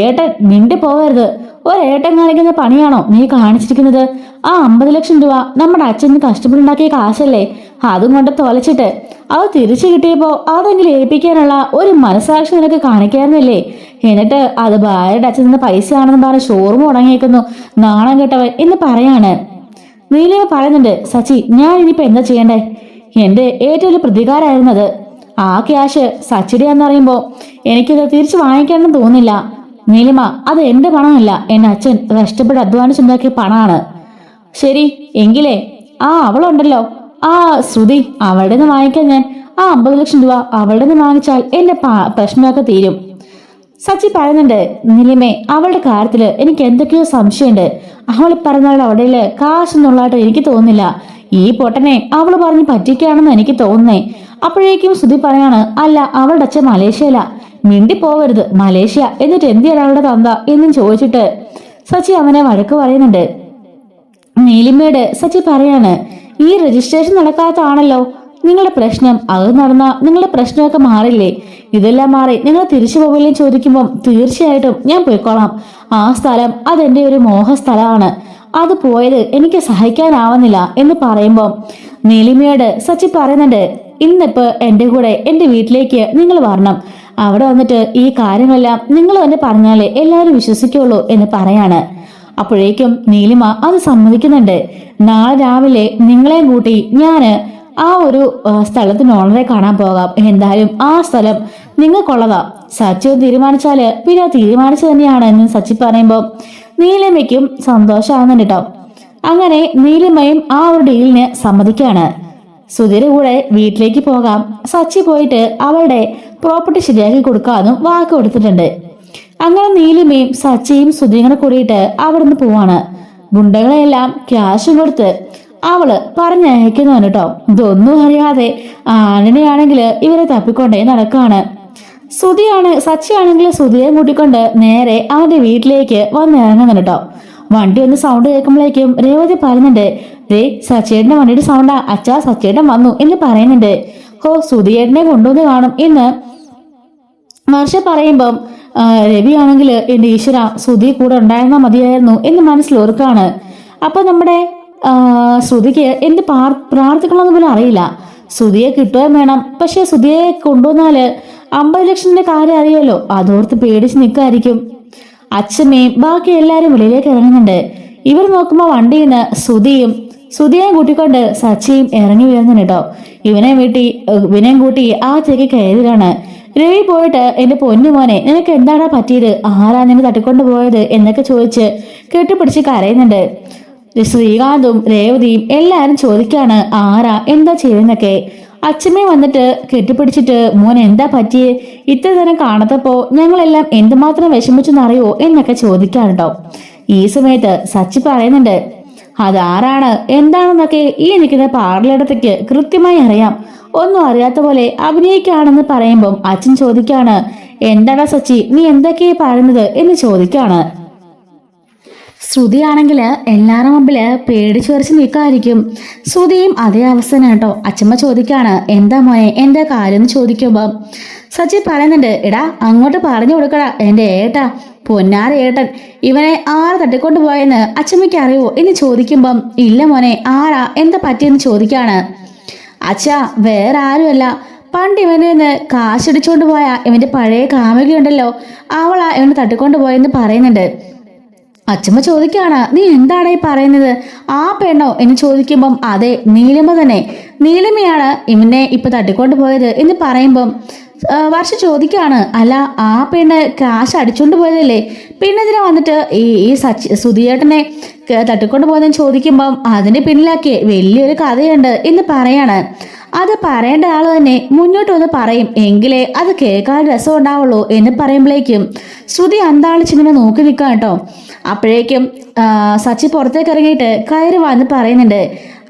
ഏട്ടൻ മിണ്ടി പോകരുത്. ഒരേട്ടൻ കാണിക്കുന്ന പണിയാണോ നീ കാണിച്ചിരിക്കുന്നത്? ആ 50 ലക്ഷം രൂപ നമ്മുടെ അച്ഛന് കഷ്ടപ്പെട്ടുണ്ടാക്കിയ കാശല്ലേ, അതും കൊണ്ട് തൊലച്ചിട്ട് അത് തിരിച്ചു കിട്ടിയപ്പോ അതെങ്കിലും ഏൽപ്പിക്കാനുള്ള ഒരു മനസാക്ഷി നിനക്ക് കാണിക്കായിരുന്നില്ലേ? എന്നിട്ട് അത് ഭാര്യയുടെ അച്ഛൻ നിന്ന് പൈസയാണെന്ന് പറഞ്ഞ് ഷോറൂം ഉടങ്ങിയേക്കുന്നു, നാണം കെട്ടവൻ എന്ന് പറയാണ്. നീലിമ പറയുന്നുണ്ട്, സച്ചി ഞാൻ ഇനിയിപ്പോ എന്താ ചെയ്യണ്ടേ? എന്റെ ഏറ്റവും വലിയ പ്രതികാരമായിരുന്നത്. ആ ക്യാഷ് സച്ചിയുടെയാന്നറിയുമ്പോ എനിക്കത് തിരിച്ചു വാങ്ങിക്കാനൊന്നും തോന്നില്ല. നീലിമ, അത് എന്റെ പണമല്ല, എന്റെ അച്ഛൻ കഷ്ടപ്പെട്ട് അധ്വാനിച്ചുണ്ടാക്കിയ പണമാണ്. ശരി എങ്കിലേ അവളുണ്ടല്ലോ ആ ശ്രുതി, അവളുടെ നിന്ന് വാങ്ങിക്കാൻ ഞാൻ ആ 50 ലക്ഷം രൂപ അവളുടെ നിന്ന് വാങ്ങിച്ചാൽ എന്റെ പ്രശ്നമൊക്കെ തീരും. സച്ചി പറയുന്നുണ്ട്, നീലിമേ അവളുടെ കാര്യത്തില് എനിക്ക് എന്തൊക്കെയോ സംശയമുണ്ട്. അവൾ പറഞ്ഞാൽ അവിടെ കാശൊന്നുള്ളതായിട്ട് എനിക്ക് തോന്നുന്നില്ല. ഈ പൊട്ടനെ അവള് പറഞ്ഞ് പറ്റിക്കുകയാണെന്ന് എനിക്ക് തോന്നുന്നേ. അപ്പോഴേക്കും ശ്രുതി പറയാണ്, അല്ല അവളുടെ അച്ഛൻ മലേഷ്യയില, മിണ്ടി പോവരുത് മലേഷ്യ, എന്നിട്ട് എന്തിനാണ് അവളുടെ തന്ത എന്നും ചോദിച്ചിട്ട് സച്ചി അവനെ വഴക്ക് പറയുന്നുണ്ട്. നീലിമയുടെ സച്ചി പറയാണ്, ഈ രജിസ്ട്രേഷൻ നടക്കാത്തതാണല്ലോ നിങ്ങളുടെ പ്രശ്നം. അത് നടന്ന നിങ്ങളുടെ പ്രശ്നമൊക്കെ മാറില്ലേ? ഇതെല്ലാം മാറി നിങ്ങൾ തിരിച്ചു പോകില്ലേ ചോദിക്കുമ്പം തീർച്ചയായിട്ടും ഞാൻ പോയിക്കോളാം. ആ സ്ഥലം അതെന്റെ ഒരു മോഹ സ്ഥലമാണ്. അത് പോയത് എനിക്ക് സഹിക്കാനാവുന്നില്ല എന്ന് പറയുമ്പം നീലിമയോട് സച്ചി പറയുന്നുണ്ട്, ഇന്നിപ്പോ എന്റെ കൂടെ എന്റെ വീട്ടിലേക്ക് നിങ്ങൾ വരണം. അവിടെ വന്നിട്ട് ഈ കാര്യങ്ങളെല്ലാം നിങ്ങൾ തന്നെ പറഞ്ഞാലേ എല്ലാവരും വിശ്വസിക്കുള്ളൂ എന്ന് പറയാണ്. അപ്പോഴേക്കും നീലിമ അത് സമ്മതിക്കുന്നുണ്ട്. നാളെ രാവിലെ നിങ്ങളെയും കൂട്ടി ഞാന് ആ ഒരു സ്ഥലത്തിന് ഓണറെ കാണാൻ പോകാം. എന്തായാലും ആ സ്ഥലം നിങ്ങൾക്കുള്ളതാ. സച്ചി തീരുമാനിച്ചാല് പിന്നെ തീരുമാനിച്ചു തന്നെയാണ് എന്ന് സച്ചി പറയുമ്പോ നീലിമയ്ക്കും സന്തോഷമാകുന്നുണ്ട് കേട്ടോ. അങ്ങനെ നീലിമയും ആ ഒരു ഡീലിന് സമ്മതിക്കാണ്. സുധീര കൂടെ വീട്ടിലേക്ക് പോകാം. സച്ചി പോയിട്ട് അവളുടെ പ്രോപ്പർട്ടി ശരിയാക്കി കൊടുക്കാനും വാക്ക് കൊടുത്തിട്ടുണ്ട്. അങ്ങനെ നീലിമയും സച്ചിയും സുധീങ്ങനെ കൂടിയിട്ട് അവിടുന്ന് പോവാണ്. ഗുണ്ടകളെല്ലാം ക്യാഷും കൊടുത്ത് അവള് പറഞ്ഞയക്കുന്നവന് കേട്ടോ. ഇതൊന്നും അറിയാതെ ആന്റണിയാണെങ്കിൽ ഇവരെ തപ്പിക്കൊണ്ടേ നടക്കാണ്. സച്ചിയാണെങ്കിൽ സുധിയെ കൂട്ടിക്കൊണ്ട് നേരെ അവന്റെ വീട്ടിലേക്ക് വന്നിറങ്ങുന്നുണ്ട് കേട്ടോ. വണ്ടി ഒന്ന് സൗണ്ട് കേൾക്കുമ്പോഴേക്കും രേവതി പറയുന്നുണ്ട്, സച്ചേട്ടന്റെ വണ്ടിയുടെ സൗണ്ടാ അച്ഛാ, സച്ചേട്ടൻ വന്നു എന്ന് പറയുന്നുണ്ട്. സുധിയേട്ടനെ കൊണ്ടുവന്ന് കാണും എന്ന് വർഷ പറയുമ്പം രവി ആണെങ്കിൽ എന്റെ ഈശ്വര സുധി കൂടെ ഉണ്ടായിരുന്നാ മതിയായിരുന്നു എന്ന് മനസ്സിലോർക്കാണ്. അപ്പൊ നമ്മുടെ ശ്രുതിക്ക് എന്ത് പ്രാർത്ഥിക്കണമെന്ന് പോലും അറിയില്ല. സുധിയെ കിട്ടുകയും വേണം. പക്ഷെ സുധിയെ കൊണ്ടുവന്നാല് 50 ലക്ഷത്തിന്റെ കാര്യം അറിയാലോ, അതോർത്ത് പേടിച്ച് നിൽക്കായിരിക്കും. അച്ഛമ്മയും ബാക്കി എല്ലാരും വെളിയിലേക്ക് ഇറങ്ങുന്നുണ്ട്. ഇവർ നോക്കുമ്പോൾ വണ്ടിയിൽ നിന്ന് സുധിയെയും കൂട്ടിക്കൊണ്ട് സച്ചിയും ഇറങ്ങി വീഴുന്നുണ്ട് കേട്ടോ. ഇവനെയും കൂട്ടി ആ ചെക്ക് കയറിയാണ്. രവി പോയിട്ട് എന്റെ പൊന്നു മോനെ നിനക്ക് എന്താടാ പറ്റിയത്, ആരാ നിന്നെ തട്ടിക്കൊണ്ട് പോയത് എന്നൊക്കെ ചോദിച്ച് കെട്ടിപ്പിടിച്ച് കരയുന്നുണ്ട്. ശ്രീകാന്തും രേവതിയും എല്ലാരും ചോദിക്കാണ് ആരാ എന്താ ചെയ്യുന്നൊക്കെ. അച്ഛമ്മ വന്നിട്ട് കെട്ടിപ്പിടിച്ചിട്ട് മോൻ എന്താ പറ്റിയേ, ഇത്ര നേരം കാണാത്തപ്പോ ഞങ്ങളെല്ലാം എന്തുമാത്രം വിഷമിച്ചെന്നറിയോ എന്നൊക്കെ ചോദിക്കാണ് കേട്ടോ. ഈ സമയത്ത് സച്ചി പറയുന്നുണ്ട് അതാരാണ് എന്താണെന്നൊക്കെ ഈ നിൽക്കുന്ന പാർലയിടത്തേക്ക് കൃത്യമായി അറിയാം, ഒന്നും അറിയാത്ത പോലെ അഭിനയിക്കുകയാണെന്ന് പറയുമ്പം അച്ഛൻ ചോദിക്കാണ് എന്താടാ സച്ചി നീ എന്തൊക്കെയാ പറയുന്നത് എന്ന് ചോദിക്കാണ്. ശ്രുതിയാണെങ്കിൽ എല്ലാവരുടെ മുമ്പില് പേടിച്ചു വരച്ച് നിൽക്കായിരിക്കും. ശ്രുതിയും അതേ അവസ്ഥ കേട്ടോ. അച്ഛമ്മ ചോദിക്കാണ് എന്താ മോനെ എന്താ കാര്യം എന്ന് ചോദിക്കുമ്പോ സച്ചി പറയുന്നുണ്ട് എടാ അങ്ങോട്ട് പറഞ്ഞു കൊടുക്കടാ എന്റെ ഏട്ടാ, പൊന്നാര ഏട്ടൻ ഇവനെ ആര് തട്ടിക്കൊണ്ട് പോയെന്ന് അച്ഛമ്മയ്ക്ക് അറിയോ എന്ന് ചോദിക്കുമ്പം ഇല്ല മോനെ ആരാ എന്താ പറ്റിയെന്ന് ചോദിക്കാണ്. അച്ഛാ വേറെ ആരുമല്ല, പണ്ട് ഇവനിൽ നിന്ന് കാശടിച്ചോണ്ട് പോയ ഇവന്റെ പഴയ കാമുകയുണ്ടല്ലോ അവളാ ഇവനെ തട്ടിക്കൊണ്ട് പോയെന്ന് പറയുന്നുണ്ട്. അച്ഛമ്മ ചോദിക്കാണ് നീ എന്താണ് ഈ പറയുന്നത്, ആ പെണ്ണോ എന്ന് ചോദിക്കുമ്പം അതെ നീലിമ തന്നെ, നീലിമയാണ് ഇവനെ ഇപ്പൊ തട്ടിക്കൊണ്ട് പോയത് എന്ന് പറയുമ്പം വർഷ ചോദിക്കാണ് അല്ല ആ പെണ്ണ് കാശ് അടിച്ചോണ്ട് പോയതല്ലേ, പിന്നെ ഇതിനെ വന്നിട്ട് ഈ സുധിയേട്ടനെ തട്ടിക്കൊണ്ട് പോയതെന്ന് ചോദിക്കുമ്പം അതിന്റെ പിന്നിലാക്കി വലിയൊരു കഥയുണ്ട് എന്ന് പറയാണ്. അത് പറയേണ്ട ആള് തന്നെ മുന്നോട്ട് വന്ന് പറയും എങ്കിലേ അത് കേൾക്കാൻ രസം ഉണ്ടാവുള്ളൂ എന്ന് പറയുമ്പോഴേക്കും ശ്രുതി അന്താളിച്ചിങ്ങനെ നോക്കി നിൽക്കാം കേട്ടോ. അപ്പോഴേക്കും സച്ചി പുറത്തേക്ക് ഇറങ്ങിയിട്ട് കയറി വന്ന് പറയുന്നുണ്ട്.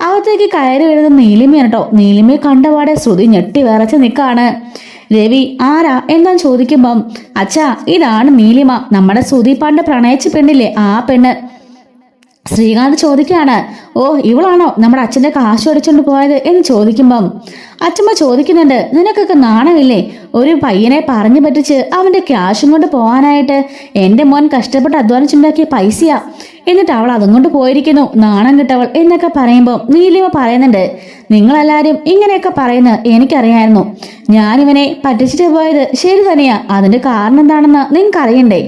അകത്തേക്ക് കയറി വരുന്നത് നീലിമയാണ് കേട്ടോ. നീലിമയെ കണ്ടപാടെ ശ്രുതി ഞെട്ടി വിറച്ച് നിൽക്കാണ്. രവി ആരാ എന്താന്ന് ചോദിക്കുമ്പം അച്ഛാ ഇതാണ് നീലിമ, നമ്മുടെ ശ്രുതി പണ്ട് പ്രണയിച്ച പെണ്ണില്ലേ ആ പെണ്ണ്. ശ്രീകാന്ത് ചോദിക്കാണ് ഓ ഇവളാണോ നമ്മുടെ അച്ഛന്റെ കാശ് അടിച്ചോണ്ട് പോയത് എന്ന് ചോദിക്കുമ്പം അച്ഛമ്മ ചോദിക്കുന്നുണ്ട് നിനക്കൊക്കെ നാണമില്ലേ, ഒരു പയ്യനെ പറഞ്ഞു പറ്റിച്ച് അവന്റെ ക്യാഷും കൊണ്ട് പോകാനായിട്ട്, എന്റെ മോൻ കഷ്ടപ്പെട്ട് അധ്വാനിച്ചുണ്ടാക്കിയ പൈസയാ, എന്നിട്ട് അവൾ അതും കൊണ്ട് പോയിരിക്കുന്നു നാണം കിട്ടവൾ എന്നൊക്കെ പറയുമ്പോൾ നീലിമ പറയുന്നുണ്ട് നിങ്ങളെല്ലാരും ഇങ്ങനെയൊക്കെ പറയുന്നത് എനിക്കറിയായിരുന്നു, ഞാനിവനെ പറ്റിച്ചിട്ട് പോയത് ശരി തന്നെയാ, അതിന്റെ കാരണം എന്താണെന്ന് നിങ്ങൾക്ക് അറിയണ്ടേ.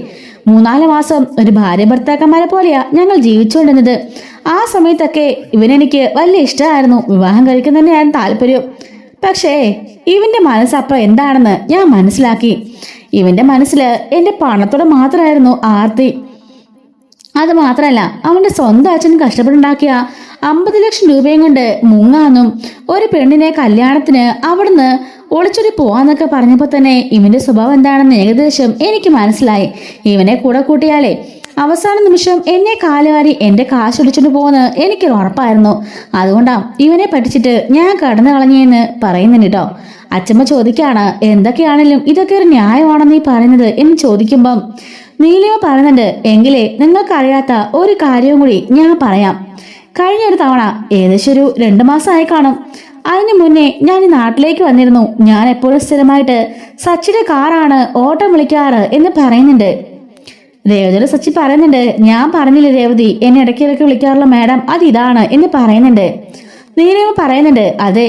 3-4 മാസം ഒരു ഭാര്യ ഭർത്താക്കന്മാരെ പോലെയാ ഞങ്ങൾ ജീവിച്ചുകൊണ്ടിരുന്നത്. ആ സമയത്തൊക്കെ ഇവനെനിക്ക് വലിയ ഇഷ്ടമായിരുന്നു, വിവാഹം കഴിക്കുന്ന തന്നെയായിരുന്നു താല്പര്യം. പക്ഷേ ഇവന്റെ മനസ്സപ്പം എന്താണെന്ന് ഞാൻ മനസ്സിലാക്കി. ഇവന്റെ മനസ്സിൽ എന്റെ പണത്തോടെ മാത്രമായിരുന്നു ആർത്തി. അത് മാത്രല്ല അവന്റെ സ്വന്തം അച്ഛൻ കഷ്ടപ്പെട്ടുണ്ടാക്കിയ 50 ലക്ഷം രൂപയും കൊണ്ട് മുങ്ങാന്നും ഒരു പെണ്ണിനെ കല്യാണത്തിന് അവിടുന്ന് ഒളിച്ചൊരു പോവാന്നൊക്കെ പറഞ്ഞപ്പോ തന്നെ ഇവന്റെ സ്വഭാവം എന്താണെന്ന് ഏകദേശം എനിക്ക് മനസ്സിലായി. ഇവനെ കൂടെ കൂട്ടിയാലേ അവസാന നിമിഷം എന്നെ കാലുവാരി എന്റെ കാശ് ഒടിച്ചോണ്ട് പോകുന്നത് എനിക്കൊരു ഉറപ്പായിരുന്നു. അതുകൊണ്ടാ ഇവനെ പഠിച്ചിട്ട് ഞാൻ കടന്നു കളഞ്ഞെന്ന് പറയുന്നുണ്ട് കേട്ടോ. അച്ഛമ്മ ചോദിക്കാണ് എന്തൊക്കെയാണെങ്കിലും ഇതൊക്കെ ഒരു ന്യായമാണെന്ന് നീ പറയുന്നത് എന്ന് ചോദിക്കുമ്പം നീലിമ പറയുന്നുണ്ട് എങ്കിലേ നിങ്ങൾക്കറിയാത്ത ഒരു കാര്യവും കൂടി ഞാൻ പറയാം. കഴിഞ്ഞൊരു തവണ ഏകദേശം ഒരു 2 മാസമായി കാണും, അതിന് മുന്നേ ഞാൻ ഈ നാട്ടിലേക്ക് വന്നിരുന്നു. ഞാൻ എപ്പോഴും സ്ഥിരമായിട്ട് സച്ചിയുടെ കാറാണ് ഓട്ടം വിളിക്കാറ് എന്ന് പറയുന്നുണ്ട്. രേവതിയുടെ സച്ചി പറയുന്നുണ്ട് ഞാൻ പറഞ്ഞില്ലേ രേവതി എന്നെ ഇടയ്ക്കിടയ്ക്ക് വിളിക്കാറുള്ള മാഡം അത് ഇതാണ് എന്ന് പറയുന്നുണ്ട്. നീലിമ പറയുന്നുണ്ട് അതെ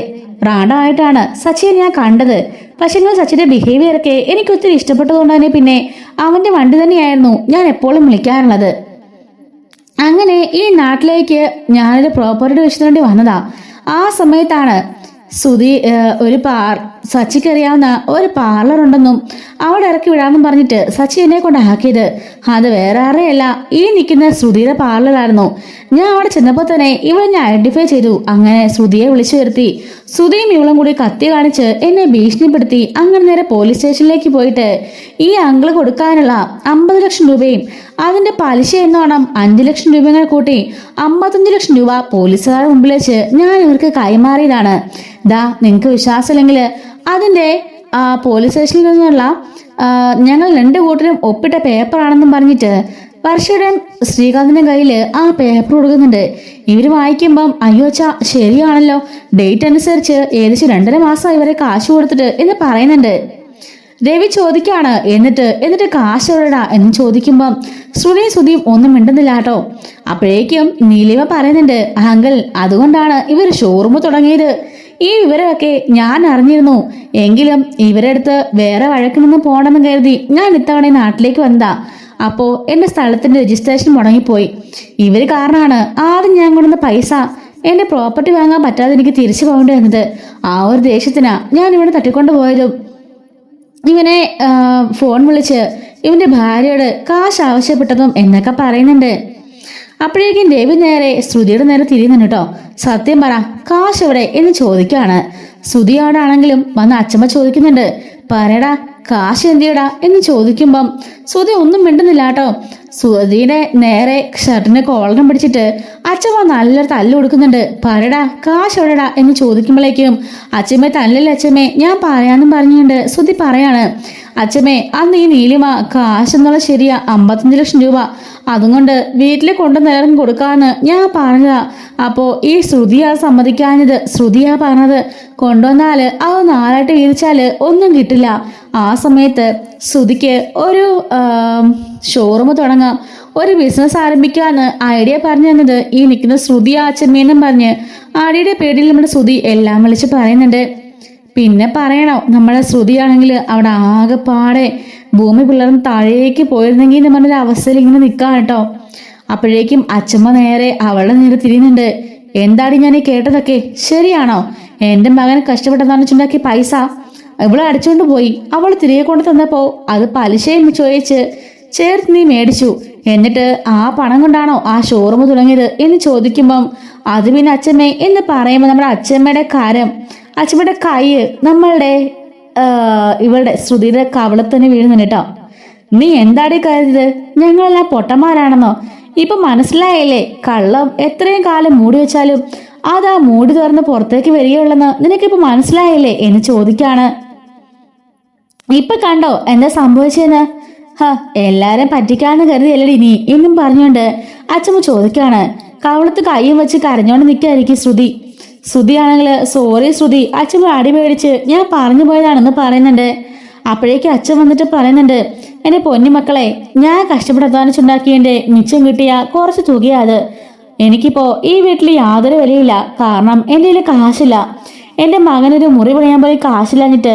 റാണ്ടായിട്ടാണ് സച്ചിയെ ഞാൻ കണ്ടത്, പക്ഷെ സച്ചിയുടെ ബിഹേവിയർ ഒക്കെ എനിക്ക് ഒത്തിരി ഇഷ്ടപ്പെട്ടതുകൊണ്ട് തന്നെ പിന്നെ അവന്റെ വണ്ടി തന്നെയായിരുന്നു ഞാൻ എപ്പോഴും വിളിക്കാറുള്ളത്. അങ്ങനെ ഈ നാട്ടിലേക്ക് ഞാനൊരു പ്രോപ്പർട്ടി വിഷയത്തിന് വന്നതാ. ആ സമയത്താണ് സച്ചിക്ക് അറിയാവുന്ന ഒരു പാർലർ ഉണ്ടെന്നും അവിടെ ഇറക്കി വിടാമെന്നും പറഞ്ഞിട്ട് സച്ചി എന്നെ കൊണ്ടാക്കിയത്. അത് വേറെ ആരെയല്ല ഈ നിൽക്കുന്ന ശ്രുതിയുടെ പാർലറായിരുന്നു. ഞാൻ അവിടെ ചെന്നപ്പോൾ തന്നെ ഇവളെ ഐഡന്റിഫൈ ചെയ്തു. അങ്ങനെ ശ്രുതിയെ വിളിച്ചു വരുത്തി ശ്രുതിയും ഇവളും കൂടി കത്തി കാണിച്ച് എന്നെ ഭീഷണിപ്പെടുത്തി. അങ്ങനെ നേരെ പോലീസ് സ്റ്റേഷനിലേക്ക് പോയിട്ട് ഈ അങ്കിള് കൊടുക്കാനുള്ള 50 ലക്ഷം രൂപയും അതിന്റെ പലിശ എന്നോണം 5 ലക്ഷം രൂപകൾ കൂട്ടി 55 ലക്ഷം രൂപ പോലീസുകാരുടെ മുമ്പിൽ വെച്ച് ഞാൻ ഇവർക്ക് കൈമാറിയതാണ്. ദാ നിങ്ങൾക്ക് വിശ്വാസമില്ലെങ്കിൽ അതിന്റെ പോലീസ് സ്റ്റേഷനിൽ നിന്നുള്ള ഞങ്ങൾ 2 കൂട്ടരും ഒപ്പിട്ട പേപ്പറാണെന്നും പറഞ്ഞിട്ട് വർഷയുടെ ശ്രീകാന്തിന്റെ കയ്യിൽ ആ പേപ്പർ കൊടുക്കുന്നുണ്ട്. ഇവര് വായിക്കുമ്പം അയ്യോച്ചാ ശരിയാണല്ലോ, ഡേറ്റ് അനുസരിച്ച് ഏകദേശം 2.5 മാസം ഇവരെ കാശ് കൊടുത്തിട്ട് എന്ന് പറയുന്നുണ്ട്. രവി ചോദിക്കാണ് എന്നിട്ട് കാശ് എവിടെടാ എന്ന് ചോദിക്കുമ്പം ശ്രുതിയും ഒന്നും മിണ്ടുന്നില്ല കേട്ടോ. അപ്പോഴേക്കും നീലിമ പറയുന്നുണ്ട് അങ്കിൾ അതുകൊണ്ടാണ് ഇവർ ഷോറൂം തുടങ്ങിയത്. ഈ വിവരമൊക്കെ ഞാൻ അറിഞ്ഞിരുന്നു, എങ്കിലും ഇവരെ അടുത്ത് വേറെ വഴക്കിനൊന്നും പോകണമെന്ന് കരുതി ഞാൻ ഇത്തവണ നാട്ടിലേക്ക് വന്നതാ. അപ്പോ എന്റെ സ്ഥലത്തിന്റെ രജിസ്ട്രേഷൻ മുടങ്ങിപ്പോയി. ഇവര് കാരണമാണ് ആദ്യം ഞാൻ കൊണ്ടുവന്ന പൈസ എന്റെ പ്രോപ്പർട്ടി വാങ്ങാൻ പറ്റാതെ എനിക്ക് തിരിച്ചു പോകേണ്ടി വന്നത്. ആ ഒരു ദേഷ്യത്തിനാ ഞാൻ ഇവിടെ തട്ടിക്കൊണ്ടു പോയതും. ഇവനെ ഫോൺ വിളിച്ച് ഇവന്റെ ഭാര്യയോട് കാശ് ആവശ്യപ്പെട്ടതും എന്നൊക്കെ പറയുന്നുണ്ട്. അപ്പോഴേക്കും രവി നേരെ ശ്രുതിയുടെ നേരെ തിരിയുന്നുണ്ട് കേട്ടോ. സത്യം പറ, കാശ് എവിടെ എന്ന് ചോദിക്കുകയാണ്. ശ്രുതിയോടാണെങ്കിലും വന്ന് അച്ഛമ്മ ചോദിക്കുന്നുണ്ട്, പറയടാ കാശ് എന്തിയടാ എന്ന് ചോദിക്കുമ്പം ശ്രുതി ഒന്നും മിണ്ടുന്നില്ല കേട്ടോ. ശ്രുതിയുടെ നേരെ ഷർട്ടിന്റെ കോളറും പിടിച്ചിട്ട് അച്ഛമ്മ നല്ലൊരു തല്ല് കൊടുക്കുന്നുണ്ട്. പറയടാ കാശ് എവിടെടാ എന്ന് ചോദിക്കുമ്പോഴേക്കും അച്ഛമ്മ തല്ലില്ല അച്ഛമ്മേ, ഞാൻ പറയാന്നും പറഞ്ഞുകൊണ്ട് ശ്രുതി പറയാണ്. അച്ഛമ്മേ, അന്ന് ഈ നീലിമ കാശ് എന്നുള്ള ശരിയാ 55 ലക്ഷം രൂപ അതുകൊണ്ട് വീട്ടിൽ കൊണ്ടു നിലം കൊടുക്കാന്ന് ഞാൻ പറഞ്ഞതാ. അപ്പോ ഈ ശ്രുതിയാ സമ്മതിക്കാഞ്ഞത്. ശ്രുതിയാ പറഞ്ഞത് കൊണ്ടുവന്നാല് അത് നാലായിട്ട് വീതിച്ചാല് ഒന്നും കിട്ടില്ല. ആ സമയത്ത് ശ്രുതിക്ക് ഒരു ഷോറൂം തുടങ്ങാം, ഒരു ബിസിനസ് ആരംഭിക്കാന്ന് ഐഡിയ പറഞ്ഞു തന്നത് ഈ നിൽക്കുന്ന ശ്രുതി അച്ഛമ്മേന്നും പറഞ്ഞ് ആടിയുടെ പേരിൽ നമ്മുടെ ശ്രുതി എല്ലാം വിളിച്ച് പറയുന്നുണ്ട്. പിന്നെ പറയണോ, നമ്മുടെ ശ്രുതിയാണെങ്കിൽ അവിടെ ആകെപ്പാടെ ഭൂമി പിളർന്ന് താഴേക്ക് പോയിരുന്നെങ്കിൽ എന്ന് പറഞ്ഞൊരു അവസ്ഥയിൽ ഇങ്ങനെ നിൽക്കാം കേട്ടോ. അപ്പോഴേക്കും അച്ഛമ്മ നേരെ അവളുടെ നേരെ തിരിയുന്നുണ്ട്. എന്താടി ഞാൻ ഈ കേട്ടതൊക്കെ ശരിയാണോ? എൻ്റെ മകൻ കഷ്ടപ്പെട്ടെന്നാണ് വെച്ചുണ്ടാക്കിയ പൈസ ഇവളെ അടിച്ചുകൊണ്ട് പോയി. അവൾ തിരികെ കൊണ്ട് തന്നപ്പോ അത് പലിശയും ചോദിച്ച് ചേർത്ത് നീ മേടിച്ചു. എന്നിട്ട് ആ പണം കൊണ്ടാണോ ആ ഷോറൂം തുടങ്ങിയത് എന്ന് ചോദിക്കുമ്പം അത് പിന്നെ അച്ഛമ്മേ എന്ന് പറയുമ്പോൾ നമ്മുടെ അച്ഛമ്മയുടെ കാരം, അച്ഛമ്മയുടെ കൈ നമ്മളുടെ ഇവളുടെ ശ്രുതിയുടെ കവളത്തിന് വീഴുന്നുണ്ട് കേട്ടോ. നീ എന്താടി കരുതിയത് ഞങ്ങളെല്ലാം പൊട്ടന്മാരാണെന്നോ? ഇപ്പൊ മനസ്സിലായില്ലേ, കള്ളം എത്രയും കാലം മൂടി വെച്ചാലും അതാ മൂടി തുറന്ന് പുറത്തേക്ക് വരികയുള്ളെന്ന് നിനക്കിപ്പോ മനസ്സിലായില്ലേ എന്ന് ചോദിക്കാണ്. ഇപ്പൊ കണ്ടോ എന്താ സംഭവിച്ചെന്ന്? എല്ലാരും പറ്റിക്കാന്ന് കരുതിയല്ലടി നീ എന്നും പറഞ്ഞുകൊണ്ട് അച്ഛമ്മ ചോദിക്കാണ്. കവളത്ത് കൈയും വെച്ച് കരഞ്ഞോണ്ട് നിൽക്കായിരിക്കും ശ്രുതി. ശ്രുതിയാണെങ്കിൽ സോറി ശ്രുതി, അച്ഛൻ അടി മേടിച്ച് ഞാൻ പറഞ്ഞു പോയതാണെന്ന് പറയുന്നുണ്ട്. അപ്പോഴേക്കും അച്ഛൻ വന്നിട്ട് പറയുന്നുണ്ട്, എന്റെ പൊന്നുമക്കളെ, ഞാൻ കഷ്ടപ്പെടുത്താനിച്ചുണ്ടാക്കിയതിന്റെ മിച്ചം കിട്ടിയ കുറച്ച് തുകയാ അത്. എനിക്കിപ്പോ ഈ വീട്ടിൽ യാതൊരു വിലയില്ല. കാരണം എൻ്റെ കയ്യിൽ കാശില്ല. എൻ്റെ മകനൊരു മുറി പണിയാൻ പോയി കാശില്ലാഞ്ഞിട്ട്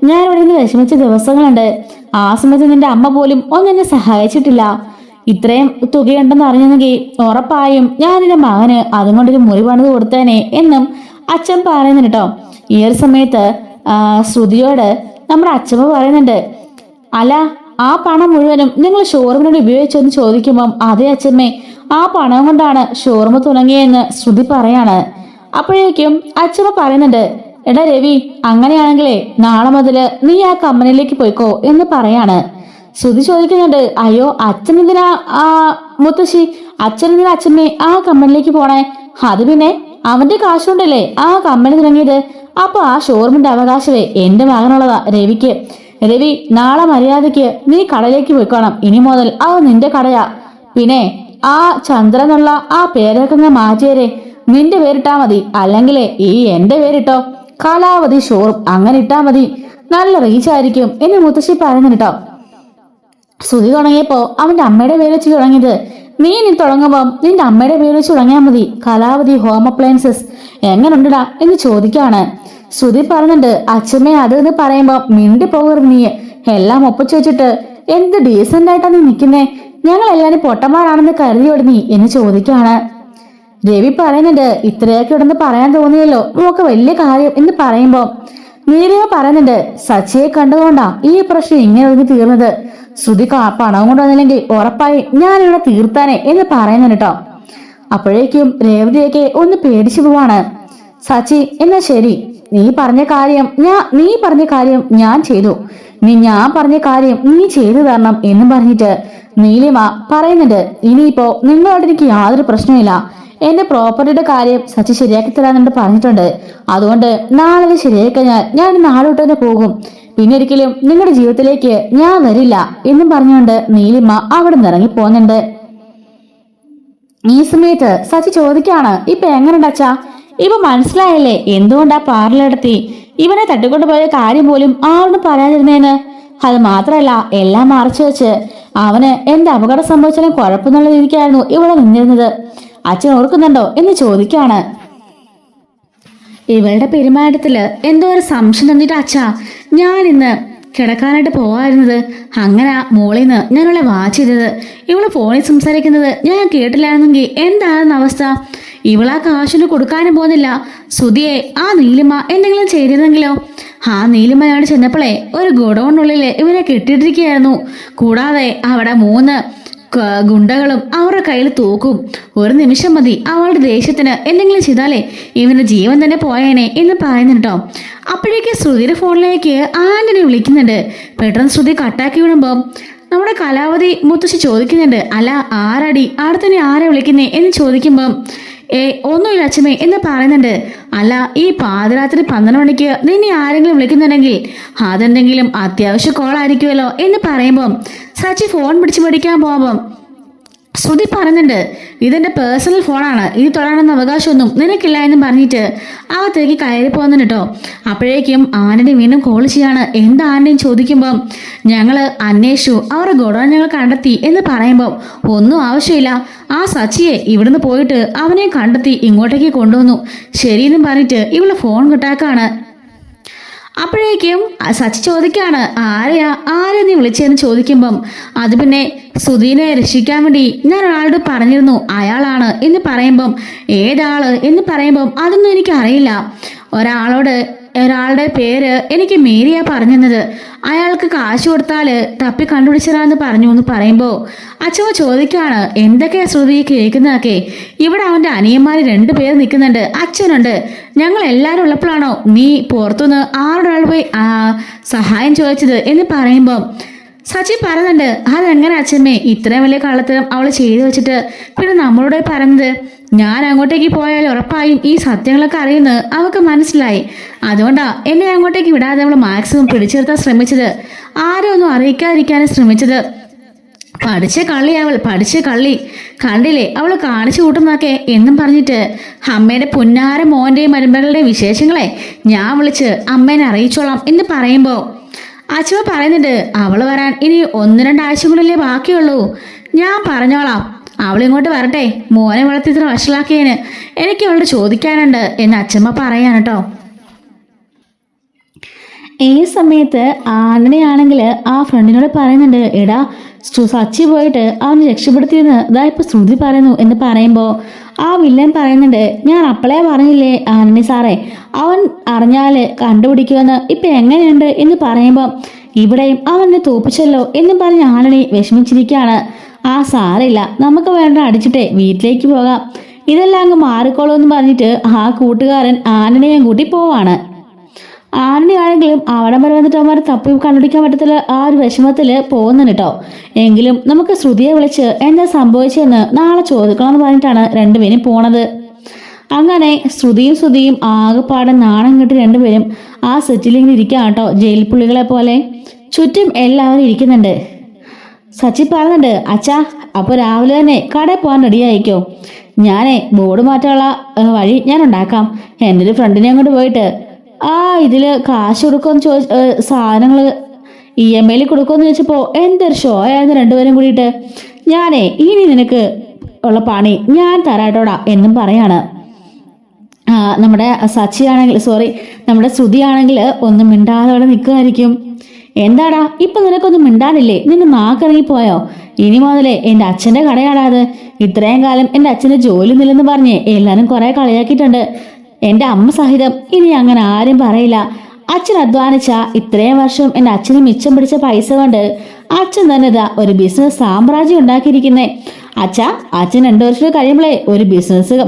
ഞാൻ ഇവിടെ നിന്ന് വിഷമിച്ച ദിവസങ്ങളുണ്ട്. ആ സമയത്ത് നിന്റെ അമ്മ പോലും ഒന്നെന്നെ സഹായിച്ചിട്ടില്ല. ഇത്രയും തുകയുണ്ടെന്ന് അറിഞ്ഞെങ്കിൽ ഉറപ്പായും ഞാൻ എൻ്റെ മകന് അതുകൊണ്ടൊരു മുറി പണിത് കൊടുത്തേനെ എന്നും അച്ഛൻ പറയുന്നുണ്ട് കേട്ടോ. ഈ ഒരു സമയത്ത് ശ്രുതിയോട് നമ്മുടെ അച്ഛമ്മ പറയുന്നുണ്ട്, അല്ല ആ പണം മുഴുവനും നിങ്ങൾ ഷോറൂമിനോട് ഉപയോഗിച്ചെന്ന് ചോദിക്കുമ്പം അതേ അച്ഛമ്മേ, ആ പണം കൊണ്ടാണ് ഷോറൂം തുടങ്ങിയെന്ന് ശ്രുതി പറയാണ്. അപ്പോഴേക്കും അച്ഛമ്മ പറയുന്നുണ്ട്, എടാ രവി, അങ്ങനെയാണെങ്കിലേ നാളെ മുതല് നീ ആ കമ്പനിയിലേക്ക് പോയിക്കോ എന്ന് പറയാണ്. ശ്രുതി ചോദിക്കുന്നുണ്ട്, അയ്യോ അച്ഛനെന്തിനാ മുത്തശ്ശി, അച്ഛനെന്തിനാ അച്ഛമ്മേ ആ കമ്പനിയിലേക്ക് പോണേ? അത് പിന്നെ അവന്റെ കാശുകൊണ്ടല്ലേ ആ കമ്പനി തുടങ്ങിയത്. അപ്പൊ ആ ഷോറൂമിന്റെ അവകാശമേ എന്റെ മകനുള്ളതാ രവിക്ക്. രവി, നാളെ മര്യാദയ്ക്ക് നീ കടയിലേക്ക് പോയിക്കോണം. ഇനി മുതൽ അത് നിന്റെ കടയാ. പിന്നെ ആ ചന്ദ്രൻ എന്നുള്ള ആ പേരൊക്കെ മാറ്റിയേരെ, നിന്റെ പേരിട്ടാ മതി. അല്ലെങ്കിലേ ഈ എന്റെ പേരിട്ടോ, കലാവതി ഷോറൂം അങ്ങനെ ഇട്ടാ മതി, നല്ല റീച്ചായിരിക്കും എന്ന് മുത്തശ്ശി പറയുന്നുണ്ട് കേട്ടോ. ശ്രുതി തുടങ്ങിയപ്പോ അവന്റെ അമ്മയുടെ പേര് വെച്ച് തുടങ്ങിയത്. നീ തുടങ്ങുമ്പം നിന്റെ അമ്മയുടെ പേര് വെച്ച് തുടങ്ങിയാൽ മതി, കലാവതി ഹോം അപ്ലയൻസസ്. എങ്ങനുണ്ടടാ എന്ന് ചോദിക്കാണ്. ശ്രുതി പറയുന്നുണ്ട്, അച്ഛമ്മേ അത് എന്ന് പറയുമ്പോ മിണ്ടി പോകരുത് നീ, എല്ലാം ഒപ്പിച്ചു വെച്ചിട്ട് എന്ത് ഡീസന്റ് ആയിട്ടാ നീ നിൽക്കുന്നേ? ഞങ്ങൾ എല്ലാരും പൊട്ടന്മാരാണെന്ന് കരുതിയോട് നീ എന്ന് ചോദിക്കാണ്. രവി പറയുന്നുണ്ട്, ഇത്രയൊക്കെ ഇവിടുന്ന് പറയാൻ തോന്നിയല്ലോ, നമുക്ക് വലിയ കാര്യം എന്ന് പറയുമ്പോ നീലിമ പറയുന്നുണ്ട്, സച്ചിയെ കണ്ടുകൊണ്ടാ ഈ പ്രശ്നം ഇങ്ങനെ ഒതുങ്ങി തീർന്നത്. ശ്രുതി പണം കൊണ്ടുവന്നില്ലെങ്കിൽ ഉറപ്പായി ഞാനിവിടെ തീർത്താനെ എന്ന് പറയുന്നുണ്ട് കേട്ടോ. അപ്പോഴേക്കും രേവതിയൊക്കെ ഒന്ന് പേടിച്ചു പോവാണ്. സച്ചി, എന്നാ ശരി, നീ പറഞ്ഞ കാര്യം ഞാൻ ചെയ്തു, ഞാൻ പറഞ്ഞ കാര്യം നീ ചെയ്തു തരണം എന്നും പറഞ്ഞിട്ട് നീലിമ പറയുന്നുണ്ട്, ഇനിയിപ്പോ നിങ്ങളോട് എനിക്ക് യാതൊരു പ്രശ്നമില്ല. എന്റെ പ്രോപ്പർട്ടിയുടെ കാര്യം സച്ചി ശരിയാക്കി തരാന്നുണ്ട് പറഞ്ഞിട്ടുണ്ട്. അതുകൊണ്ട് നാളെ ശരിയായി കഴിഞ്ഞാൽ ഞാൻ നാളോട്ട് തന്നെ പോകും. പിന്നെ ഒരിക്കലും നിങ്ങളുടെ ജീവിതത്തിലേക്ക് ഞാൻ വരില്ല എന്നും പറഞ്ഞുകൊണ്ട് നീലിമ അവിടെ നിന്ന് ഇറങ്ങി പോകുന്നുണ്ട്. ഈ സമയത്ത് സച്ചി ചോദിക്കാണ്, ഇപ്പൊ എങ്ങനെയുണ്ടച്ചാ, ഇപ്പൊ മനസ്സിലായില്ലേ എന്തുകൊണ്ടാ പാർലറെടുത്തി ഇവനെ തട്ടിക്കൊണ്ടുപോയ കാര്യം പോലും ആളൊന്നും പറയാതിരുന്നേന്ന്? അത് മാത്രല്ല എല്ലാം മറച്ചു വെച്ച് അവന് എന്ത് അപകടം സംഭവിച്ചാലും കുഴപ്പമെന്നുള്ള രീതിക്കായിരുന്നു ഇവിടെ നിന്നിരുന്നത്. അച്ഛൻ ഓർക്കുന്നുണ്ടോ എന്ന് ചോദിക്കാണ്. ഇവളുടെ പെരുമാറ്റത്തില് എന്തോ ഒരു സംശയം തന്നിട്ട്, അച്ഛാ ഞാൻ ഇന്ന് കിടക്കാനായിട്ട് പോവായിരുന്നത്. അങ്ങനെ മോളിൽ നിന്ന് ഞാനിവളെ വാച്ച് ചെയ്തത്. ഇവള് ഫോണിൽ സംസാരിക്കുന്നത് ഞാൻ കേട്ടില്ലായിരുന്നെങ്കിൽ എന്താണെന്ന അവസ്ഥ. ഇവളാ കാശിന് കൊടുക്കാനും പോകുന്നില്ല. സുധിയെ ആ നീലിമ എന്തെങ്കിലും ചെയ്തിരുന്നെങ്കിലോ? ആ നീലിമയോട് ചെന്നപ്പോഴേ ഒരു ഗോഡൌണിനുള്ളിൽ ഇവരെ കെട്ടിയിട്ടിരിക്കുകയായിരുന്നു. കൂടാതെ അവിടെ 3 ഗുണ്ടകളും അവരുടെ കയ്യിൽ തൂക്കും. ഒരു നിമിഷം മതി അവളുടെ ദേഷ്യത്തിന് എന്തെങ്കിലും ചെയ്താലേ ഇവന്റെ ജീവൻ തന്നെ പോയേനെ എന്ന് പറയുന്നുണ്ടോ. അപ്പോഴേക്ക് ശ്രുതിയുടെ ഫോണിലേക്ക് ആന്റണി വിളിക്കുന്നുണ്ട്. പെട്ടെന്ന് ശ്രുതി കട്ടാക്കി വിടുമ്പോൾ നമ്മുടെ കലാവതി മുത്തശ്ശി ചോദിക്കുന്നുണ്ട്, അല്ല ആരാടി അവിടെ തന്നെ ആരെ വിളിക്കുന്നേ എന്ന് ചോദിക്കുമ്പം ഒന്നുമില്ല അച്ഛമ്മേ എന്ന് പറയുന്നുണ്ട്. അല്ല ഈ പാതിരാത്രി 12 മണിക്ക് നിന്നെ ആരെങ്കിലും വിളിക്കുന്നുണ്ടെങ്കിൽ അതെന്തെങ്കിലും അത്യാവശ്യ കോൾ ആയിരിക്കുമല്ലോ എന്ന് പറയുമ്പം സച്ചി ഫോൺ പിടിച്ച് പഠിക്കാൻ പോകുമ്പം ശ്രുതി പറയുന്നുണ്ട്, ഇതെന്റെ പേഴ്സണൽ ഫോണാണ്, ഇത് തൊടാനുള്ള അവകാശമൊന്നും നിനക്കില്ല എന്ന് പറഞ്ഞിട്ട് അകത്തേക്ക് കയറി പോകുന്നുണ്ട് കേട്ടോ. അപ്പോഴേക്കും ആന്റണി വീണ്ടും കോൾ ചെയ്യാണ്. എന്താ ആന്റണി ചോദിക്കുമ്പം ഞങ്ങള് അന്വേഷിച്ചു, അവരുടെ ഗോഡൗൺ ഞങ്ങൾ കണ്ടെത്തി എന്ന് പറയുമ്പോൾ ഒന്നും ആവശ്യമില്ല, ആ സച്ചിയെ ഇവിടുന്ന് പോയിട്ട് അവനെ കണ്ടെത്തി ഇങ്ങോട്ടേക്ക് കൊണ്ടുവന്നു ശരിയെന്നും പറഞ്ഞിട്ട് ഇവള് ഫോൺ കിട്ടാക്കാണ്. അപ്പോഴേക്കും സച്ചി ചോദിക്കാണ്, ആരെയാ നീ വിളിച്ചതെന്ന് ചോദിക്കുമ്പം അത് പിന്നെ സുധീനെ രക്ഷിക്കാൻ വേണ്ടി ഞാൻ ഒരാളോട് പറഞ്ഞിരുന്നു, അയാളാണ് എന്ന് പറയുമ്പം ഏതാള് എന്ന് പറയുമ്പം അതൊന്നും എനിക്ക് അറിയില്ല, ഒരാളുടെ പേര് എനിക്ക് മേരിയാ പറഞ്ഞത്, അയാൾക്ക് കാശ് കൊടുത്താല് തപ്പി കണ്ടുപിടിച്ചതാന്ന് പറഞ്ഞു എന്ന് പറയുമ്പോ അച്ഛമ്മ ചോദിക്കാണ്, എന്തൊക്കെയാ ശ്രുതി കേൾക്കുന്നതൊക്കെ? ഇവിടെ അവന്റെ അനിയന്മാര് 2 പേര് നിൽക്കുന്നുണ്ട്, അച്ഛനുണ്ട്, ഞങ്ങൾ എല്ലാവരും ഉള്ളപ്പോഴാണോ നീ പുറത്തുനിന്ന് ആരോടാൾ പോയി സഹായം ചോദിച്ചത് എന്ന് പറയുമ്പോ സച്ചി പറയുന്നുണ്ട്, അതെങ്ങനെ അച്ഛമ്മേ ഇത്രയും വലിയ കള്ളത്തരം അവൾ ചെയ്തു വെച്ചിട്ട് പിന്നെ നമ്മളോട് പറയുന്നത്? ഞാൻ അങ്ങോട്ടേക്ക് പോയാൽ ഉറപ്പായും ഈ സത്യങ്ങളൊക്കെ അറിയുന്നത് അവൾക്ക് മനസ്സിലായി. അതുകൊണ്ടാ എന്നെ അങ്ങോട്ടേക്ക് വിടാതെ അവൾ മാക്സിമം പിടിച്ചെടുത്താൻ ശ്രമിച്ചത്, ആരും ഒന്നും അറിയിക്കാതിരിക്കാനും ശ്രമിച്ചത്. പഠിച്ച കള്ളി കണ്ടില്ലേ അവൾ കാണിച്ചു കൂട്ടുന്നൊക്കെ എന്നും പറഞ്ഞിട്ട് അമ്മയുടെ പുന്നാര മോന്റെയും മരുമകളുടെയും വിശേഷങ്ങളെ ഞാൻ വിളിച്ച് അമ്മേനെ അറിയിച്ചോളാം എന്ന് പറയുമ്പോ അച്ഛമ്മ പറയുന്നുണ്ട്, അവള് വരാൻ ഇനി 1-2 ആഴ്ചകളിലേ ബാക്കിയുള്ളൂ, ഞാൻ പറഞ്ഞോളാം, അവളിങ്ങോട്ട് വരട്ടെ, മോനെ വളർത്തി ഇത്ര വഷളാക്കിയതിന് എനിക്ക് അവളോട് ചോദിക്കാനുണ്ട് എന്ന് അച്ഛമ്മ പറയാൻ കേട്ടോ. ഈ സമയത്ത് ആന്റണിയാണെങ്കിൽ ആ ഫ്രണ്ടിനോട് പറയുന്നുണ്ട്, എടാ സച്ചി പോയിട്ട് അവനെ രക്ഷപ്പെടുത്തിയെന്ന് ഇതാ ഇപ്പൊ ശ്രുതി പറയുന്നു എന്ന് പറയുമ്പോൾ ആ വില്ലൻ പറയുന്നുണ്ട്, ഞാൻ അപ്പളേ പറഞ്ഞില്ലേ ആന്റണി സാറേ, അവൻ അറിഞ്ഞാല് കണ്ടുപിടിക്കുമെന്ന്, ഇപ്പൊ എങ്ങനെയുണ്ട് എന്ന് പറയുമ്പോൾ ഇവിടെയും അവനെ തോപ്പിച്ചല്ലോ എന്നും പറഞ്ഞ് ആന്റണി വിഷമിച്ചിരിക്കുകയാണ്. ആ സാറില്ല, നമുക്ക് വേണ്ട അടിച്ചിട്ടേ വീട്ടിലേക്ക് പോകാം, ഇതെല്ലാം അങ്ങ് മാറിക്കോളൂ എന്ന് പറഞ്ഞിട്ട് ആ കൂട്ടുകാരൻ ആന്റണിയെ കൂട്ടി പോവാണ്. ആന്റണി ആണെങ്കിലും അവിടെ വരെ വന്നിട്ട് അവന്മാർ തപ്പി കണ്ടുപിടിക്കാൻ പറ്റത്തില്ല, ആ ഒരു വിഷമത്തില് പോകുന്നുണ്ട് കേട്ടോ. എങ്കിലും നമുക്ക് ശ്രുതിയെ വിളിച്ച് എന്താ സംഭവിച്ചതെന്ന് നാളെ ചോദിക്കണമെന്ന് പറഞ്ഞിട്ടാണ് 2 പേരും പോണത്. അങ്ങനെ ശ്രുതിയും ആകെപ്പാടെ നാണം കെട്ടി 2 പേരും ആ സെറ്റിലിങ്ങനെ ഇരിക്കാം കേട്ടോ, ജയിൽ പുള്ളികളെ പോലെ. ചുറ്റും എല്ലാവരും ഇരിക്കുന്നുണ്ട്. സച്ചി പറയുന്നുണ്ട്, അച്ഛാ അപ്പോൾ രാവിലെ തന്നെ കടയിൽ പോകാൻ റെഡിയായിക്കോ, ഞാനേ ബോർഡ് മാറ്റാനുള്ള വഴി ഞാൻ ഉണ്ടാക്കാം, എൻ്റെ ഒരു ഫ്രണ്ടിനെ അങ്ങോട്ട് പോയിട്ട് ഇതില് കാശ് കൊടുക്കുമെന്ന് സാധനങ്ങൾ EMI കൊടുക്കുമെന്ന് ചോദിച്ചപ്പോ എന്തൊരു ഷോ ആയിരുന്നു 2 പേരും കൂടിയിട്ട്, ഞാനേ ഇനി നിനക്ക് ഉള്ള പണി ഞാൻ തരാട്ടോടാ എന്നും പറയാണ്. നമ്മുടെ നമ്മുടെ ശ്രുതിയാണെങ്കിൽ ഒന്നും മിണ്ടാതെ അവിടെ നിൽക്കുമായിരിക്കും. എന്താടാ ഇപ്പൊ നിനക്കൊന്നും മിണ്ടാനില്ലേ, നിന്റെ നാക്കിറങ്ങിപ്പോയോ? ഇനി മുതലേ എൻ്റെ അച്ഛൻ്റെ കടയാടാത്, ഇത്രയും കാലം എൻ്റെ അച്ഛൻ്റെ ജോലി നില്ലെന്ന് പറഞ്ഞ് എല്ലാവരും കുറെ കളിയാക്കിയിട്ടുണ്ട്, എൻ്റെ അമ്മ സഹിതം ഇനി അങ്ങനെ ആരും പറയില്ല. അച്ഛൻ അധ്വാനിച്ച ഇത്രയും വർഷം എൻ്റെ അച്ഛന് മിച്ചം പിടിച്ച പൈസ കൊണ്ട് അച്ഛൻ തന്നെ ഇതാ ഒരു ബിസിനസ് സാമ്രാജ്യം ഉണ്ടാക്കിയിരിക്കുന്നേ. അച്ഛൻ 2 വർഷം കഴിയുമ്പോഴേ ഒരു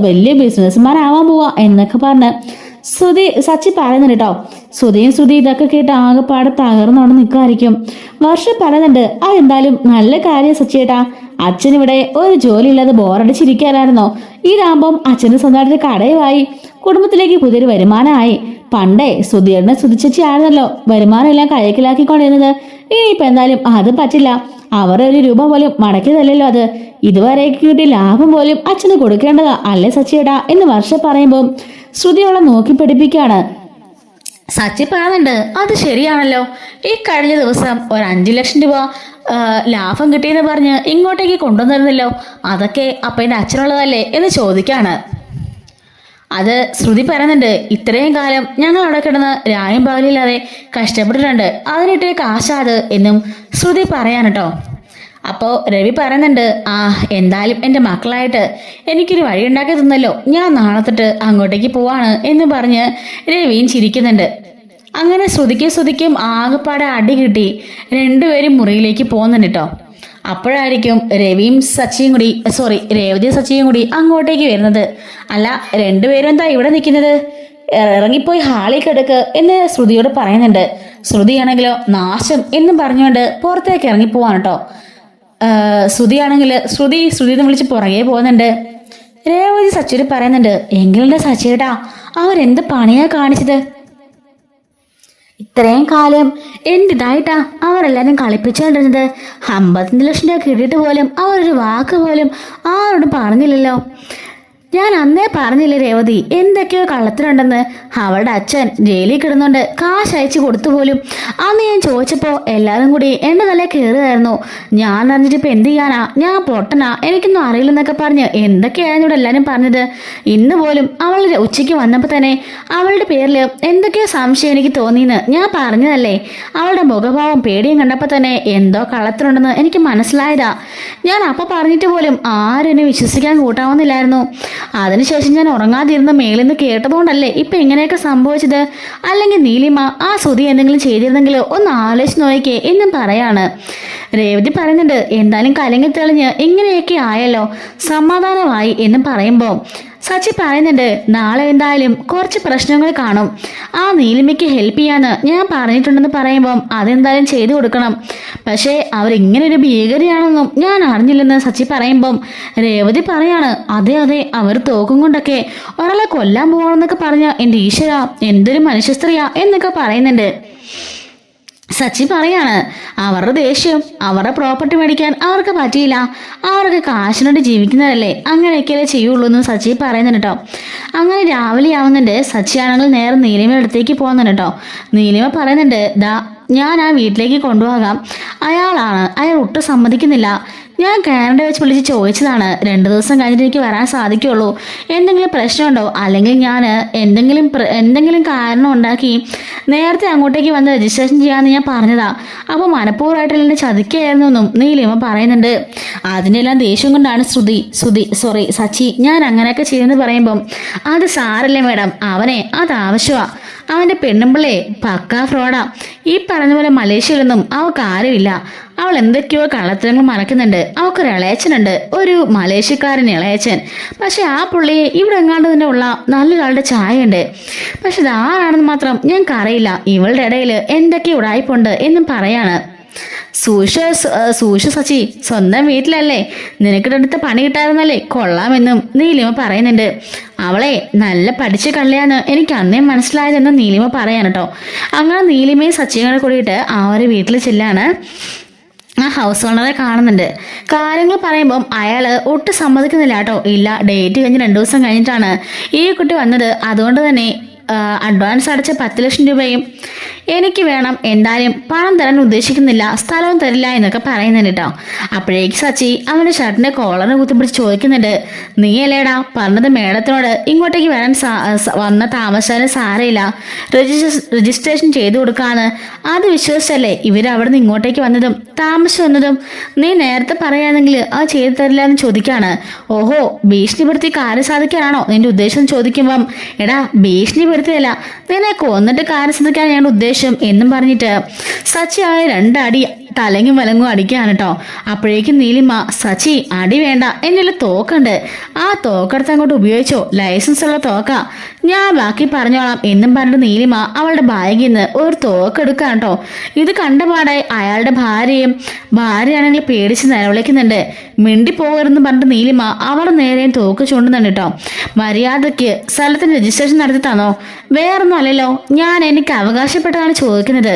വലിയ ബിസിനസ്മാനാവാൻ പോവാ എന്നൊക്കെ പറഞ്ഞ് സച്ചി പറയുന്നുണ്ട് കേട്ടോ. ശ്രുതി ഇതൊക്കെ കേട്ട് ആകെപ്പാടെ തകർന്നോണ്ട് നിൽക്കുമായിരിക്കും. വർഷം പറയുന്നുണ്ട്, അതെന്തായാലും നല്ല കാര്യം സച്ചിയേട്ടാ, അച്ഛനിവിടെ ഒരു ജോലി ഇല്ലാതെ ബോറടിച്ചിരിക്കാനായിരുന്നോ, ഇതാകുമ്പം അച്ഛന് സ്വന്തമായിട്ട് കടയുമായി, കുടുംബത്തിലേക്ക് പുതിയൊരു വരുമാനമായി. പണ്ടേ ശ്രുതിയേട്ടനെ ശ്രുതിച്ചേച്ചി ആയിരുന്നല്ലോ വരുമാനം എല്ലാം കൈക്കലാക്കിക്കൊണ്ടിരുന്നത്, ഇനിയിപ്പോൾ എന്തായാലും അത് പറ്റില്ല, അവരുടെ 1 രൂപ പോലും മടക്കിയതല്ലോ അത്, ഇതുവരെ കിട്ടിയ ലാഭം പോലും അച്ഛന് കൊടുക്കേണ്ടതാ അല്ലേ സച്ചിയേട്ടാ എന്ന് വർഷം പറയുമ്പോൾ ശ്രുതിയോളെ നോക്കി പഠിപ്പിക്കുകയാണ്. സച്ചി പറയുന്നുണ്ട്, അത് ശരിയാണല്ലോ, ഈ കഴിഞ്ഞ ദിവസം ഒരു 5 ലക്ഷം രൂപ ലാഭം കിട്ടിയെന്ന് പറഞ്ഞ് ഇങ്ങോട്ടേക്ക് കൊണ്ടുവന്നിരുന്നല്ലോ, അതൊക്കെ അപ്പം എൻ്റെ അച്ഛനുള്ളതല്ലേ എന്ന് ചോദിക്കാണ്. അത് ശ്രുതി പറയുന്നുണ്ട്, ഇത്രയും കാലം ഞങ്ങൾ അവിടെ കിടന്ന് രായും പകലില്ലാതെ കഷ്ടപ്പെട്ടിട്ടുണ്ട്, അതിനിട്ടേ കാശാത് എന്നും ശ്രുതി പറയാൻ കേട്ടോ. അപ്പോൾ രവി പറയുന്നുണ്ട്, എന്തായാലും എൻ്റെ മക്കളായിട്ട് എനിക്കൊരു വഴി ഉണ്ടാക്കി തന്നല്ലോ, ഞാൻ നാളെ തൊട്ട് അങ്ങോട്ടേക്ക് പോവാണ് എന്ന് പറഞ്ഞ് രവിയും ചിരിക്കുന്നുണ്ട്. അങ്ങനെ ശ്രുതിക്കും ആകെപ്പാടെ അടി കിട്ടി രണ്ടുപേരും മുറിയിലേക്ക് പോകുന്നുണ്ട് കേട്ടോ. അപ്പോഴായിരിക്കും രവിയും സച്ചിയും കൂടി അങ്ങോട്ടേക്ക് വരുന്നത്. അല്ല, രണ്ടുപേരും എന്താ ഇവിടെ നിൽക്കുന്നത്, ഇറങ്ങിപ്പോയി ഹാളിൽ കിടക്ക് എന്ന് ശ്രുതിയോട് പറയുന്നുണ്ട്. ശ്രുതിയാണെങ്കിലോ നാശം എന്നും പറഞ്ഞുകൊണ്ട് പുറത്തേക്ക് ഇറങ്ങിപ്പോവാണ് കേട്ടോ. ശ്രുതി എന്ന് വിളിച്ച് പുറകെ പോകുന്നുണ്ട്. രേവതി സച്ചിയോട് പറയുന്നുണ്ട്, എങ്കിലുണ്ട് സച്ചിയേട്ടാ, അവരെന്ത് പണിയാ കാണിച്ചത്, ഇത്രയും കാലം എന്തിതായിട്ടാ അവരെല്ലാരും കളിപ്പിച്ചുകൊണ്ടിരുന്നത്, 55 ലക്ഷം രൂപ കിട്ടിയിട്ട് പോലും അവരൊരു വാക്ക് പോലും ആരോടും പറഞ്ഞില്ലല്ലോ. ഞാൻ അന്നേ പറഞ്ഞില്ലേ രേവതി, എന്തൊക്കെയോ കള്ളത്തിലുണ്ടെന്ന്. അവളുടെ അച്ഛൻ ജയിലിൽ കിടന്നുകൊണ്ട് കാശ് അയച്ചു കൊടുത്തു പോലും. അന്ന് ഞാൻ ചോദിച്ചപ്പോൾ എല്ലാവരും കൂടി എൻ്റെ നല്ല കയറുമായിരുന്നു. ഞാൻ അറിഞ്ഞിട്ട് ഇപ്പം എന്ത് ചെയ്യാനാ, ഞാൻ പൊട്ടനാ, എനിക്കൊന്നും അറിയില്ലെന്നൊക്കെ പറഞ്ഞ് എന്തൊക്കെയായിരുന്നു ഇവിടെ എല്ലാവരും പറഞ്ഞത്. ഇന്ന് പോലും അവൾ ഉച്ചയ്ക്ക് വന്നപ്പോൾ തന്നെ അവളുടെ പേരിൽ എന്തൊക്കെയോ സംശയം എനിക്ക് തോന്നിയെന്ന് ഞാൻ പറഞ്ഞതല്ലേ. അവളുടെ മുഖഭാവം പേടിയും കണ്ടപ്പോൾ തന്നെ എന്തോ കള്ളത്തിലുണ്ടെന്ന് എനിക്ക് മനസ്സിലായതാ. ഞാൻ അപ്പോൾ പറഞ്ഞിട്ട് പോലും ആരും എന്നെ വിശ്വസിക്കാൻ കൂട്ടാവുന്നില്ലായിരുന്നു. അതിനുശേഷം ഞാൻ ഉറങ്ങാതിരുന്ന മേളിൽ നിന്ന് കേട്ടതുകൊണ്ടല്ലേ ഇപ്പൊ ഇങ്ങനെയൊക്കെ സംഭവിച്ചത്. അല്ലെങ്കിൽ നീലിമ ആ ശ്രുതി എന്തെങ്കിലും ചെയ്തിരുന്നെങ്കിലോ ഒന്ന് ആലോചിച്ച് നോക്കിക്കേ എന്നും പറയാണ്. രേവതി പറയുന്നുണ്ട്, എന്തായാലും കലങ്ങി തെളിഞ്ഞ് ഇങ്ങനെയൊക്കെ ആയല്ലോ, സമാധാനമായി എന്നും പറയുമ്പോൾ സച്ചി പറയുന്നുണ്ട്, നാളെ എന്തായാലും കുറച്ച് പ്രശ്നങ്ങൾ കാണും, ആ നീലിമയ്ക്ക് ഹെൽപ്പ് ചെയ്യാന്ന് ഞാൻ പറഞ്ഞിട്ടുണ്ടെന്ന് പറയുമ്പം അതെന്തായാലും ചെയ്തു കൊടുക്കണം. പക്ഷേ അവരിങ്ങനെ ഒരു ഭീകരയാണെന്നും ഞാൻ അറിഞ്ഞില്ലെന്ന് സച്ചി പറയുമ്പം രേവതി പറയാണ്, അതെ അവർ തോക്കും കൊണ്ടൊക്കെ ഒരാളെ കൊല്ലാൻ പോവാണെന്നൊക്കെ പറഞ്ഞ എൻ്റെ ഈശ്വര എന്തൊരു മനുഷ്യസ്ത്രീയാ എന്നൊക്കെ പറയുന്നുണ്ട്. സച്ചി പറയാണ്, അവരുടെ ദേഷ്യം, അവരുടെ പ്രോപ്പർട്ടി മേടിക്കാൻ അവർക്ക് പറ്റിയില്ല, അവർക്ക് കാശിനോട് ജീവിക്കുന്നതല്ലേ, അങ്ങനെയൊക്കെയല്ലേ ചെയ്യുള്ളൂ എന്ന് സച്ചി പറയുന്നുണ്ട് കേട്ടോ. അങ്ങനെ രാവിലെ ആവുന്നുണ്ട്. സച്ചി ആണെങ്കിൽ നേരെ നീലിമയുടെ അടുത്തേക്ക് പോകുന്നുണ്ട് കേട്ടോ. നീലിമ പറയുന്നുണ്ട്, ഞാൻ ആ വീട്ടിലേക്ക് കൊണ്ടുപോകാം, അയാൾ ഒട്ടും സമ്മതിക്കുന്നില്ല. ഞാൻ കാനഡ വെച്ച് വിളിച്ച് ചോദിച്ചതാണ്, 2 ദിവസം കഴിഞ്ഞിട്ട് എനിക്ക് വരാൻ സാധിക്കുള്ളൂ, എന്തെങ്കിലും പ്രശ്നമുണ്ടോ, അല്ലെങ്കിൽ ഞാൻ എന്തെങ്കിലും കാരണം ഉണ്ടാക്കി നേരത്തെ അങ്ങോട്ടേക്ക് വന്ന് രജിസ്ട്രേഷൻ ചെയ്യാമെന്ന് ഞാൻ പറഞ്ഞതാ. അപ്പോൾ മനഃപൂർവ്വമായിട്ട് എന്നെ ചതിക്കുകയായിരുന്നു എന്നും നീലിമ പറയുന്നുണ്ട്. അതിനെല്ലാം ദേഷ്യം കൊണ്ടാണ് സച്ചി ഞാൻ അങ്ങനെയൊക്കെ ചെയ്യുന്നത് പറയുമ്പം, അത് സാരല്ലേ മേഡം, അത് ആവശ്യമാണ്, അവൻ്റെ പെണ്ണുമ്പിള്ളേ പക്കാ ഫ്രോഡാ, ഈ പറഞ്ഞ പോലെ മലേഷ്യയിലൊന്നും അവൾക്ക് ആരുമില്ല, അവൾ എന്തൊക്കെയോ കള്ളത്തരങ്ങൾ മറക്കുന്നുണ്ട്. അവൾക്കൊരു ഇളയച്ചനുണ്ട്, ഒരു മലേഷ്യക്കാരൻ ഇളയച്ചൻ. പക്ഷെ ആ പുള്ളി ഇവിടെ എങ്ങാണ്ട് തന്നെ ഉള്ള നല്ലൊരാളുടെ ചായ ഉണ്ട്. പക്ഷെ ഇതാരാണെന്ന് മാത്രം ഞങ്ങൾക്ക് അറിയില്ല. ഇവളുടെ ഇടയിൽ എന്തൊക്കെയോ ഉടായ്പുണ്ട് എന്നും പറയാണ്. സൂക്ഷ സച്ചി, സ്വന്തം വീട്ടിലല്ലേ, നിനക്കിട്ടടുത്ത പണി കിട്ടാറുന്നല്ലേ, കൊള്ളാമെന്നും നീലിമ പറയുന്നുണ്ട്. അവളെ നല്ല പഠിച്ച കള്ളിയാന്ന് എനിക്ക് അന്നേ മനസ്സിലായതെന്ന് നീലിമ പറയാൻ കേട്ടോ. അങ്ങനെ നീലിമയും സച്ചിയും കൂടിയിട്ട് ആ ഒരു വീട്ടിൽ ചെല്ലാണ്. ആ ഹൗസ് ഓണറെ കാണുന്നുണ്ട്. കാര്യങ്ങൾ പറയുമ്പം അയാൾ ഒട്ടും സമ്മതിക്കുന്നില്ല കേട്ടോ. ഇല്ല, ഡേറ്റ് കഴിഞ്ഞ് 2 ദിവസം കഴിഞ്ഞിട്ടാണ് ഈ കുട്ടി വന്നത്, അതുകൊണ്ട് തന്നെ അഡ്വാൻസ് അടച്ച 10 ലക്ഷം രൂപയും എനിക്ക് വേണം, എന്തായാലും പണം തരാൻ ഉദ്ദേശിക്കുന്നില്ല, സ്ഥലവും തരില്ല എന്നൊക്കെ പറയുന്നുണ്ട് കേട്ടോ. അപ്പോഴേക്ക് സച്ചി അവൻ്റെ ഷർട്ടിൻ്റെ കോളറിനെ കുത്തിപ്പിടിച്ച് ചോദിക്കുന്നുണ്ട്, നീ അല്ലേടാ പറഞ്ഞത് മേഡത്തിനോട് ഇങ്ങോട്ടേക്ക് വരാൻ വന്ന താമസിച്ചാലും സാരയില്ല, രജിസ്ട്രേഷൻ ചെയ്തു കൊടുക്കാന്ന്. അത് വിശ്വസിച്ചല്ലേ ഇവരവിടെ നിന്ന് ഇങ്ങോട്ടേക്ക് വന്നതും താമസിച്ചു വന്നതും. നീ നേരത്തെ പറയാണെങ്കിൽ അത് ചെയ്തു തരില്ല എന്ന് ചോദിക്കാണ്. ഓഹോ, ഭീഷണിപ്പെടുത്തി കാര്യം സാധിക്കാനാണോ നിന്റെ ഉദ്ദേശം ചോദിക്കുമ്പം, എടാ ഭീഷണിപ്പെടുത്തിയല്ല, നിന്നെ കൊന്നിട്ട് കാര്യം സാധിക്കാൻ ഞങ്ങളുടെ ഉദ്ദേശം എന്നും പറഞ്ഞിട്ട് സച്ചി ആയ 2 അടി തലങ്ങും വലങ്ങും അടിക്കാണ് കേട്ടോ. അപ്പോഴേക്കും നീലിമ, സച്ചി അടി വേണ്ട, എൻ്റെ തോക്കുണ്ട്, ആ തോക്കെടുത്ത് അങ്ങോട്ട് ഉപയോഗിച്ചോ, ലൈസൻസ് ഉള്ള തോക്ക, ഞാൻ ബാക്കി പറഞ്ഞോളാം എന്നും പറഞ്ഞിട്ട് നീലിമ അവളുടെ ബാഗിൽ നിന്ന് ഒരു തോക്കെടുക്കാൻ കേട്ടോ. ഇത് കണ്ടപാടെ അയാളുടെ ഭാര്യയാണെങ്കിൽ പേടിച്ച് നിലവിളിക്കുന്നുണ്ട്. മിണ്ടിപ്പോകരുതെന്ന് പറഞ്ഞിട്ട് നീലിമ അവളുടെ നേരെയും തോക്ക് ചൂണ്ടുന്നുണ്ട് കേട്ടോ. മര്യാദയ്ക്ക് സ്ഥലത്തിന് രജിസ്ട്രേഷൻ നടത്തി തന്നോ, വേറൊന്നും അല്ലല്ലോ, ഞാൻ എനിക്ക് അവകാശപ്പെട്ടതാണ് ചോദിക്കുന്നത്.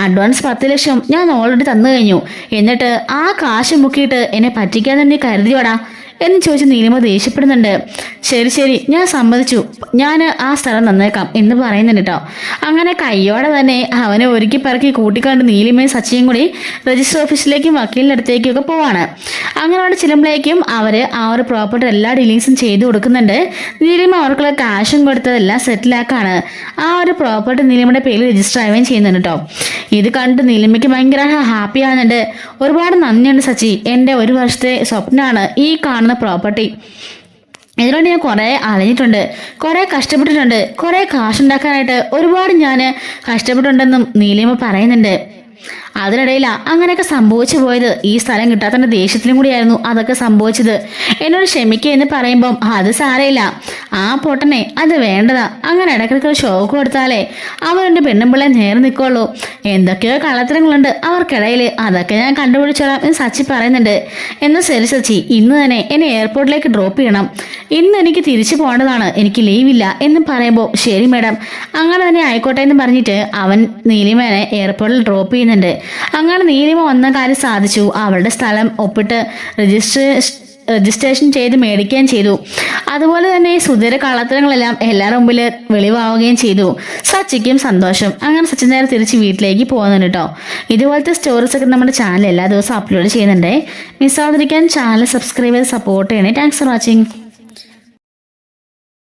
അഡ്വാൻസ് 10 ലക്ഷം ഞാൻ ഓൾറെഡി തന്നു കഴിഞ്ഞു, എന്നിട്ട് ആ കാശ് മുക്കിയിട്ട് എന്നെ പറ്റിക്കാതെ നീ കരുതിയോടാ എന്ന് ചോദിച്ച് നീലിമ ദേഷ്യപ്പെടുന്നുണ്ട്. ശരി ശരി, ഞാൻ സമ്മതിച്ചു, ഞാൻ ആ സ്ഥലം നന്നേക്കാം എന്ന് പറയുന്നുണ്ട് കേട്ടോ. അങ്ങനെ കയ്യോടെ തന്നെ അവനെ ഒരുക്കി പറക്കി കൂട്ടിക്കൊണ്ട് നീലിമയും സച്ചിയും കൂടി രജിസ്റ്റർ ഓഫീസിലേക്കും വക്കീലിൻ്റെ അടുത്തേക്കും ഒക്കെ പോവാണ്. അങ്ങനെ അവിടെ ചെല്ലുമ്പോഴേക്കും അവർ ആ ഒരു പ്രോപ്പർട്ടി എല്ലാ ഡീലിങ്സും ചെയ്തു കൊടുക്കുന്നുണ്ട്. നീലിമ അവർക്കുള്ള കാശും കൊടുത്തതെല്ലാം സെറ്റിലാക്കാണ്. ആ ഒരു പ്രോപ്പർട്ടി നീലിമയുടെ പേരിൽ രജിസ്റ്റർ ആവുകയും ചെയ്യുന്നുണ്ട് കേട്ടോ. ഇത് കണ്ട് നീലിമയ്ക്ക് ഭയങ്കര ഹാപ്പി ആകുന്നുണ്ട്. ഒരുപാട് നന്ദിയുണ്ട് സച്ചി, എൻ്റെ ഒരു വർഷത്തെ സ്വപ്നമാണ് ഈ കാണുന്ന പ്രോപ്പർട്ടി. ഇതിനോട് ഞാൻ കുറേ അലഞ്ഞിട്ടുണ്ട്, കുറേ കഷ്ടപ്പെട്ടിട്ടുണ്ട്, കുറേ കാശുണ്ടാക്കാനായിട്ട് ഒരുപാട് ഞാൻ കഷ്ടപ്പെട്ടിട്ടുണ്ടെന്നും നീലിമ പറയുന്നുണ്ട്. അതിനിടയിലാ അങ്ങനെയൊക്കെ സംഭവിച്ചു പോയത്. ഈ സ്ഥലം കിട്ടാത്തതിൻ്റെ ദേഷ്യത്തിലും കൂടിയായിരുന്നു അതൊക്കെ സംഭവിച്ചത്. എന്നോട് ക്ഷമിക്കുക എന്ന് പറയുമ്പം അത് സാരയില്ല, ആ പൊട്ടനെ അത് വേണ്ടതാ. അങ്ങനെ ഇടയ്ക്കിടയ്ക്ക് ഷോക്ക് കൊടുത്താലേ അവരുടെ പെണ്ണുമ്പിള്ളെ നേരെ നിൽക്കുള്ളൂ. എന്തൊക്കെയോ കള്ളത്തരങ്ങളുണ്ട് അവർക്കിടയിൽ, അതൊക്കെ ഞാൻ കണ്ടുപിടിച്ചോളാം എന്ന് സച്ചി പറയുന്നുണ്ട്. എന്നാൽ ശരി സച്ചി, ഇന്ന് തന്നെ എന്നെ എയർപോർട്ടിലേക്ക് ഡ്രോപ്പ് ചെയ്യണം, ഇന്ന് എനിക്ക് തിരിച്ചു പോകേണ്ടതാണ്, എനിക്ക് ലീവില്ല എന്ന് പറയുമ്പോൾ ശരി മാഡം, അങ്ങനെ തന്നെ ആയിക്കോട്ടെ എന്ന് പറഞ്ഞിട്ട് അവൻ നീലിമേനെ എയർപോർട്ടിൽ ഡ്രോപ്പ് ചെയ്യുന്നുണ്ട്. അങ്ങനെ നീലിമ വന്ന കാര്യം സാധിച്ചു. അവളുടെ സ്ഥലം ഒപ്പിട്ട് രജിസ്ട്രേഷൻ ചെയ്ത് മേടിക്കുകയും ചെയ്തു. അതുപോലെ തന്നെ സുധീര കള്ളത്തരങ്ങളെല്ലാം എല്ലാവരുടെ മുമ്പിൽ വെളിവാവുകയും ചെയ്തു. സച്ചിക്കും സന്തോഷം. അങ്ങനെ സച്ചിൻ നേരെ തിരിച്ച് വീട്ടിലേക്ക് പോകുന്നുണ്ട് കേട്ടോ. ഇതുപോലത്തെ സ്റ്റോറീസ് ഒക്കെ നമ്മുടെ ചാനൽ എല്ലാ ദിവസവും അപ്ലോഡ് ചെയ്യുന്നുണ്ട്. മിസ്സാവാതിരിക്കാൻ ചാനൽ സബ്സ്ക്രൈബ് ചെയ്ത് സപ്പോർട്ട് ചെയ്യണേ. Thanks for watching.